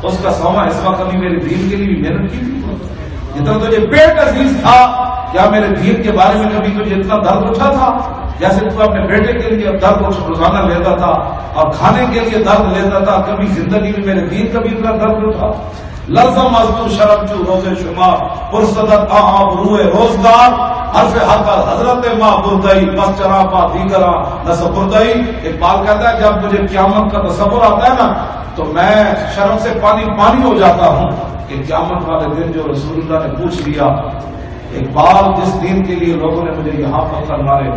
Speaker 4: اس کا 100واں حصہ کبھی میرے دین کے لیے بھی محنت کی تھی؟ جتنا تجھے پیٹ عزیز تھا کیا میرے دین کے بارے میں کبھی تجھے اتنا درد اٹھا تھا؟ جیسے تو اپنے بیٹے کے لیے درد روزانہ لیتا تھا اور کھانے کے لیے درد لیتا تھا، کبھی زندگی میں میرے دین کا بھی اتنا درد اٹھا؟ لفظم مزدور شرم چو روز شمار پرصدت آب روئے روزگار حرف حقر حضرت ماں بردئی بس چرا پا دیگرا نصب بردئی۔ اقبال کہتا ہے جب مجھے قیامت کا تصور آتا ہے نا تو میں شرم سے پانی ہو جاتا ہوں کہ قیامت والے دن جو رسول اللہ نے پوچھ لیا، اقبال جس دین کے لیے لوگوں نے مجھے یہاں پتھر مارے،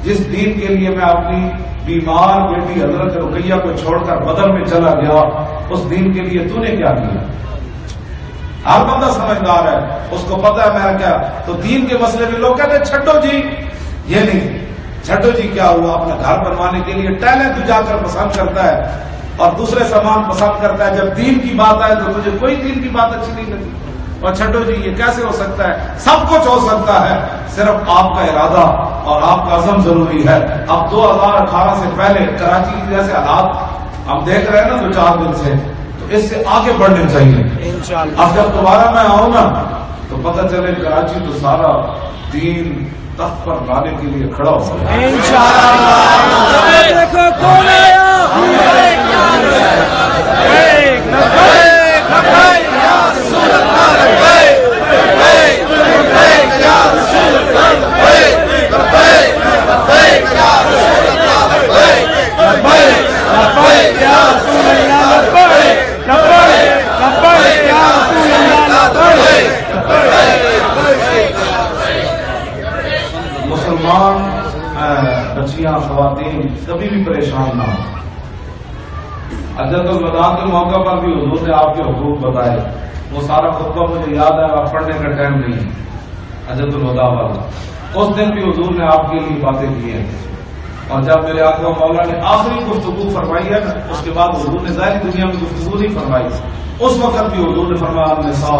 Speaker 4: جس دین کے لیے میں اپنی بیمار بیٹی حضرت رقیہ کو چھوڑ کر بدر میں چلا گیا، اس دین کے لیے تو نے کیا کیا؟ ہر بندہ سمجھدار ہے، اس کو پتا ہے میرا کیا۔ تو دین کے مسئلے میں لوگ کہتے ہیں چھٹو جی، یہ نہیں، چھٹو جی کیا ہوا؟ اپنا گھر بنوانے کے لیے ٹیلیں تو جا کر پسند کرتا ہے اور دوسرے سامان پسند کرتا ہے، جب دین کی بات آئے تو تجھے کوئی دین کی بات اچھی نہیں لگی، اور چھٹو جی یہ کیسے ہو سکتا ہے؟ سب کچھ ہو سکتا ہے، صرف آپ کا ارادہ اور آپ کا عزم ضروری ہے۔ اب 2018 سے پہلے کراچی کی جیسے حالات ہم دیکھ رہے ہیں نا 2-4 دن سے، تو اس سے آگے بڑھنے چاہیے۔ اب جب دوبارہ میں آؤں نا تو پتہ چلے کراچی تو سارا دین تخت پر لانے کے لیے کھڑا ہو گیا۔ مسلمان بچیاں خواتین کبھی بھی پریشان نہ ہو۔ حجت الوداع کے موقع پر بھی حضور نے آپ کے حقوق بتائے، وہ سارا خطبہ مجھے یاد ہے، آپ پڑھنے کا ٹائم نہیں ہے حجت الوداع والا، اس دن بھی حضور نے آپ کے لیے باتیں کی ہیں، اور جب میرے آقا مولا نے آخری گفتگو فرمائی ہے اس کے بعد حضور نے ظاہری دنیا میں گفتگو نہیں فرمائی، اس وقت بھی حضور نے فرمایا النساء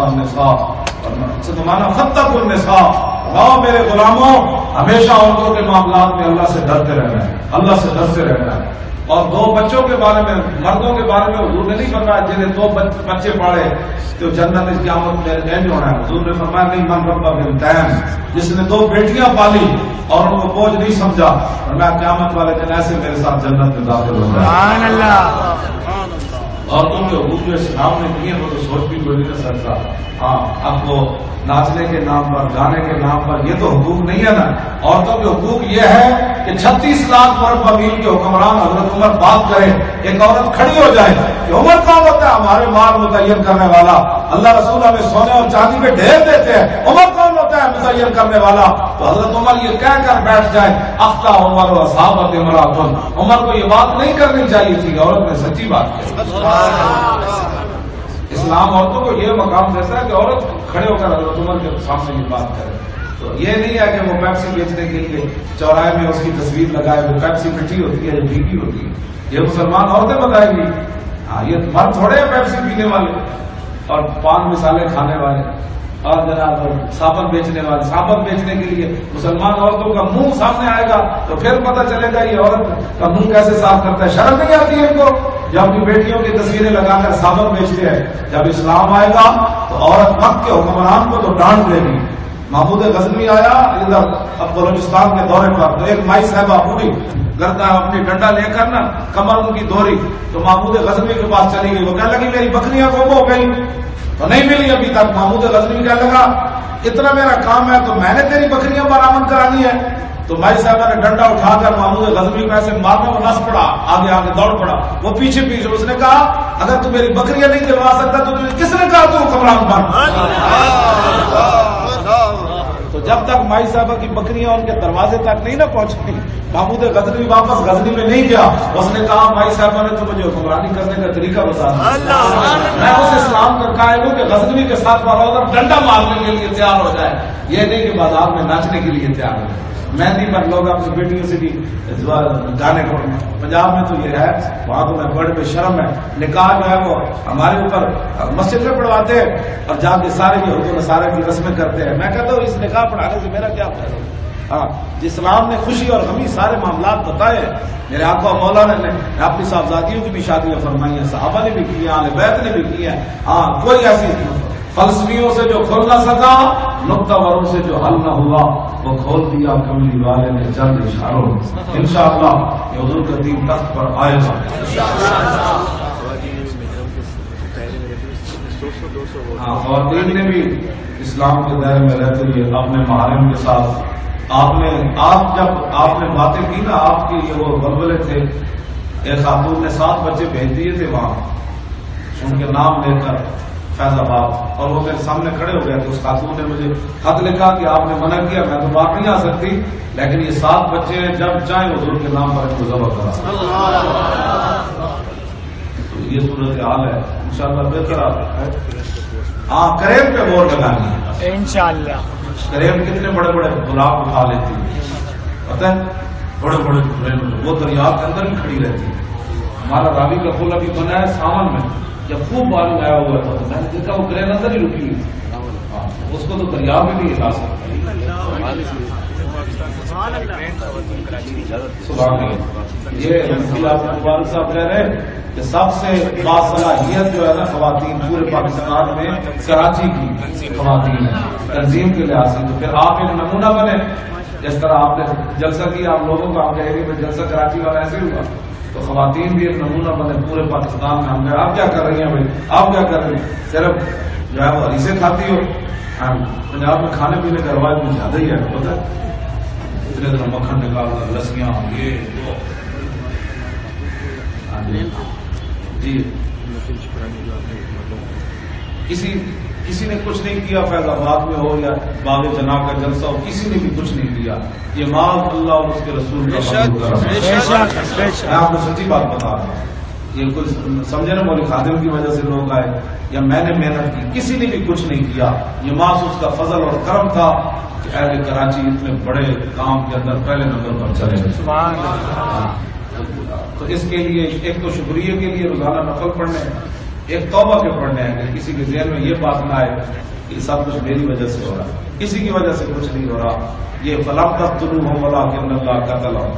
Speaker 4: مانا فتقوا النساء، رہو میرے غلاموں ہمیشہ عورتوں کے معاملات میں اللہ سے ڈرتے رہنا ہے، اللہ سے ڈرتے رہنا ہے۔ اور 2 بچوں کے بارے میں، مردوں کے بارے میں حضور نے نہیں فرمایا جنہیں 2 بچے پالے تو جنت اس قیامت میں نہیں ہونا ہے. حضور نے فرمایا نہیں، من ربا بنتین، جس نے 2 بیٹیاں پالی اور ان کو بوجھ نہیں سمجھا، فرمایا قیامت والے دن ایسے میرے ساتھ جنت میں داخل ہو جائے.
Speaker 2: سبحان اللہ.
Speaker 4: عورتوں کے حقوق جو اسلام نے دیے وہ تو سوچ بھی کوئی نہیں کر سکتا. ہاں، اب وہ ناچنے کے نام پر، گانے کے نام پر، یہ تو حقوق نہیں ہے نا. عورتوں کے حقوق یہ ہے کہ 36 لاکھ مربع میل کے حکمران حضرت عمر بات کرے، ایک عورت کھڑی ہو جائے کہ عمر کون ہوتا ہے؟ ہمارے مال متعین کرنے والا. اللہ رسول ہمیں سونے اور چاندی پہ ڈھیر دیتے ہیں، عمر کون ہوتا ہے متعین کرنے والا؟ تو حضرت عمر یہ کہہ کر بیٹھ جائے اخطا عمر و اصحابت امراتن، عمر کو یہ بات نہیں کرنی چاہیے تھی. عورت نے سچی بات کی. اسلام عورتوں کو یہ مقام دیتا ہے کہ عورت کھڑے ہو کر حضرت عمر کے سامنے یہ بات کرے. تو یہ نہیں ہے کہ وہ پیپسی بیچنے کے لیے چوراہے میں اس کی تصویر لگائے، وہ پیپسی میٹھی ہوتی ہے یا پھیکی ہوتی ہے، یہ مسلمان عورتیں بتائیں گی. ہاں، یہ مرد تھوڑے ہیں پیپسی پینے والے اور پان مسالے کھانے والے اور جناب صابن بیچنے والے. صابن بیچنے کے لیے مسلمان عورتوں کا منہ سامنے آئے گا تو پھر پتہ چلے گا یہ عورت کا منہ کیسے صاف کرتا ہے. شرم نہیں آتی ہے ان کو جو اپنی بیٹیوں کی تصویریں لگا کر صابن بیچتے ہیں. جب اسلام آئے گا تو عورت مکہ کے حکمران کو تو ڈانٹ دے گی. محمود غزنوی آیا ادھر اب بلوچستان کے دورے پر، تو ایک مائی صاحبہ پوری گرتا اپنی ڈنڈا لے کر نا کمر ان کی دوری تو محمود غزنوی کے پاس چلی گئی. وہ کہنے لگی میری بکریاں گم ہو گئی تو نہیں ملی ابھی تک. محمود غزنوی کہنے لگا اتنا میرا کام ہے تو میں نے تیری بکریاں برآمد کرانی ہے. تو مائی صاحبہ نے ڈنڈا اٹھا کر محمود غزنوی کو ایسے مارنے کو نس پڑا، آگے آگے دوڑ پڑا، وہ پیچھے پیچھے. اس نے کہا اگر تو میری بکریاں نہیں دلوا سکتا تو کس نے کہا تو حکمران بن. تو جب تک مائی صاحبہ کی بکریاں ان کے دروازے تک نہیں نہ پہنچی، محمود غزنوی واپس غزنی میں نہیں گیا. اس نے کہا مائی صاحبہ نے تو مجھے حکمرانی کرنے کا طریقہ بتا دیا. میں اس اسلام کا قائل ہوں کہ غزنوی کے ساتھ مارا ڈنڈا مارنے کے لیے تیار ہو جائے، یہ نہیں کہ بازار میں ناچنے کے لیے تیار ہو جائے. مہندی پر لوگ اپنی بیٹیوں سے بھی گانے کو، پنجاب میں تو یہ ہے، وہاں تو میں بڑے بے شرم ہے. نکاح جو ہے وہ ہمارے اوپر مسجد میں پڑھواتے ہیں اور جا کے سارے یہود و نصارہ کی رسمیں کرتے ہیں. میں کہتا ہوں اس نکاح پڑھانے سے میرا کیا فائدہ؟ ہاں، اسلام نے خوشی اور غمی سارے معاملات بتائے ہیں. میرے آقا مولانا نے اپنی صاحبزادیوں کی بھی شادیاں فرمائی ہیں، صحابہ نے بھی کی ہیں، اہل بیت نے بھی کی ہیں. ہاں، کوئی ایسی فلسفیوں سے جو کھل نہ سکا، نقطہ وروں سے جو حل نہ ہوا، وہ کھول دیا کملی والے نے چند اشاروں. انشاءاللہ یہ حضور کا دین تخت پر آئے گا. ہاں، خواتین نے بھی اسلام کے دائرے میں رہتے ہوئے اپنے محارم کے ساتھ جب آپ نے باتیں کی نا، آپ کی یہ وہ بلبلے تھے. ایک خاتون نے 7 بچے بھیج دیے تھے وہاں ان کے نام لے کر فیض آباد، اور وہ میرے سامنے کھڑے ہو گئے تھے. اس خاتون نے مجھے خط لکھا کہ آپ نے منع کیا، میں تو باہر نہیں آ سکتی، لیکن یہ 7 بچے جب چاہیں حضور کے نام پر ان کو ذبح کرا. یہ صورت حال ہے. انشاءاللہ بہتر ہے. ہاں، کریب پہ غور لگانی ہے
Speaker 2: انشاءاللہ.
Speaker 4: کریب کتنے بڑے بڑے گلاب اٹھا لیتی ہے، پتہ ہے، بڑے بڑے وہ دریا کے اندر بھی کھڑی رہتی ہے. ہمارا راوی کا پل ابھی بنا ہے ساون میں، جب خوب پانی آیا ہوا تھا میں نے دیکھا وہ کرین اندر ہی رکی ہوئی تھی. اس کو تو دریا میں نہیں ہلا سکتا. یہ مبارک صاحب کہہ رہے کہ سب سے باصلاحیت جو ہے نا خواتین پورے پاکستان میں کراچی کی خواتین ہیں تنظیم کے لحاظ سے. تو پھر آپ ایک نمونہ بنے، جس طرح آپ نے جلسہ کیا آپ لوگوں کو، آپ کہہ رہے ہیں جلسہ کراچی والا ایسے ہوا، تو خواتین بھی ایک نمونہ بنے پورے پاکستان میں. ہم نے آپ کیا کر رہی ہیں بھائی، آپ کیا کر رہی ہیں؟ صرف جو ہے وہ ہریسے کھاتی ہو. پنجاب میں کھانے پینے کا رواج کچھ زیادہ ہی ہے، پتہ ہے، اتنے دن مکھن نکالنا، لسیاں، یہ جی. کسی نے کچھ نہیں کیا، فیض آباد میں ہو یا باغ جناح کا جلسہ ہو، کسی نے بھی کچھ نہیں کیا. یہ مال اللہ اور اس کے رسول کا میں آپ کو سچی بات بتا رہا ہوں. یہ کوئی سمجھے نا مولوی خادم کی وجہ سے لوگ آئے یا میں نے محنت کی، کسی نے بھی کچھ نہیں کیا. یہ ماس اس کا فضل اور کرم تھا کہ اہل کراچی اتنے بڑے کام کے اندر پہلے نمبر پر چلے. تو اس کے لیے ایک تو شکریہ کے لیے روزانہ نفل پڑھنے، ایک توبہ کے پڑھنے ہیں کہ کسی کے ذہن میں یہ بات نہ آئے کہ سب کچھ میری وجہ سے ہو رہا ہے، کسی کی وجہ سے کچھ نہیں ہو رہا. یہ فلم تقتلوہم ولکن اللہ قتلہم،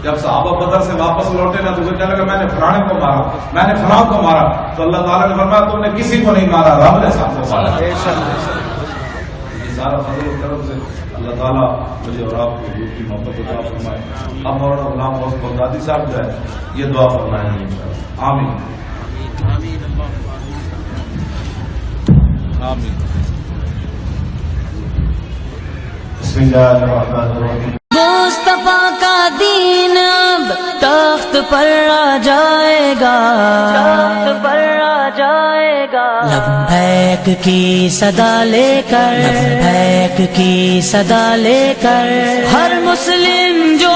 Speaker 4: جب صحابہ بدر سے واپس لوٹے نا تو وہ کہنے لگا میں نے فلانے کو مارا، میں نے فلاں کو مارا، تو اللہ تعالیٰ نے فرمایا تم نے کسی کو نہیں مارا، رب نے سب کو مارا۔ یہ سارا فضل و کرم سے اللہ تعالیٰ مجھے اور آپ کو حضور کی محبت عطا فرمائے۔ اب مولانا غلام محمد بغدادی صاحب جو ہے یہ دعا فرمائیں گے انشاءاللہ۔ آمین آمین۔
Speaker 3: بسم اللہ الرحمن الرحیم۔
Speaker 5: مصطفیٰ کا دین اب تخت پر آ جائے گا، تخت پر آ جائے گا، لبیک کی صدا لے کر، لبیک کی صدا لے کر، ہر مسلم جو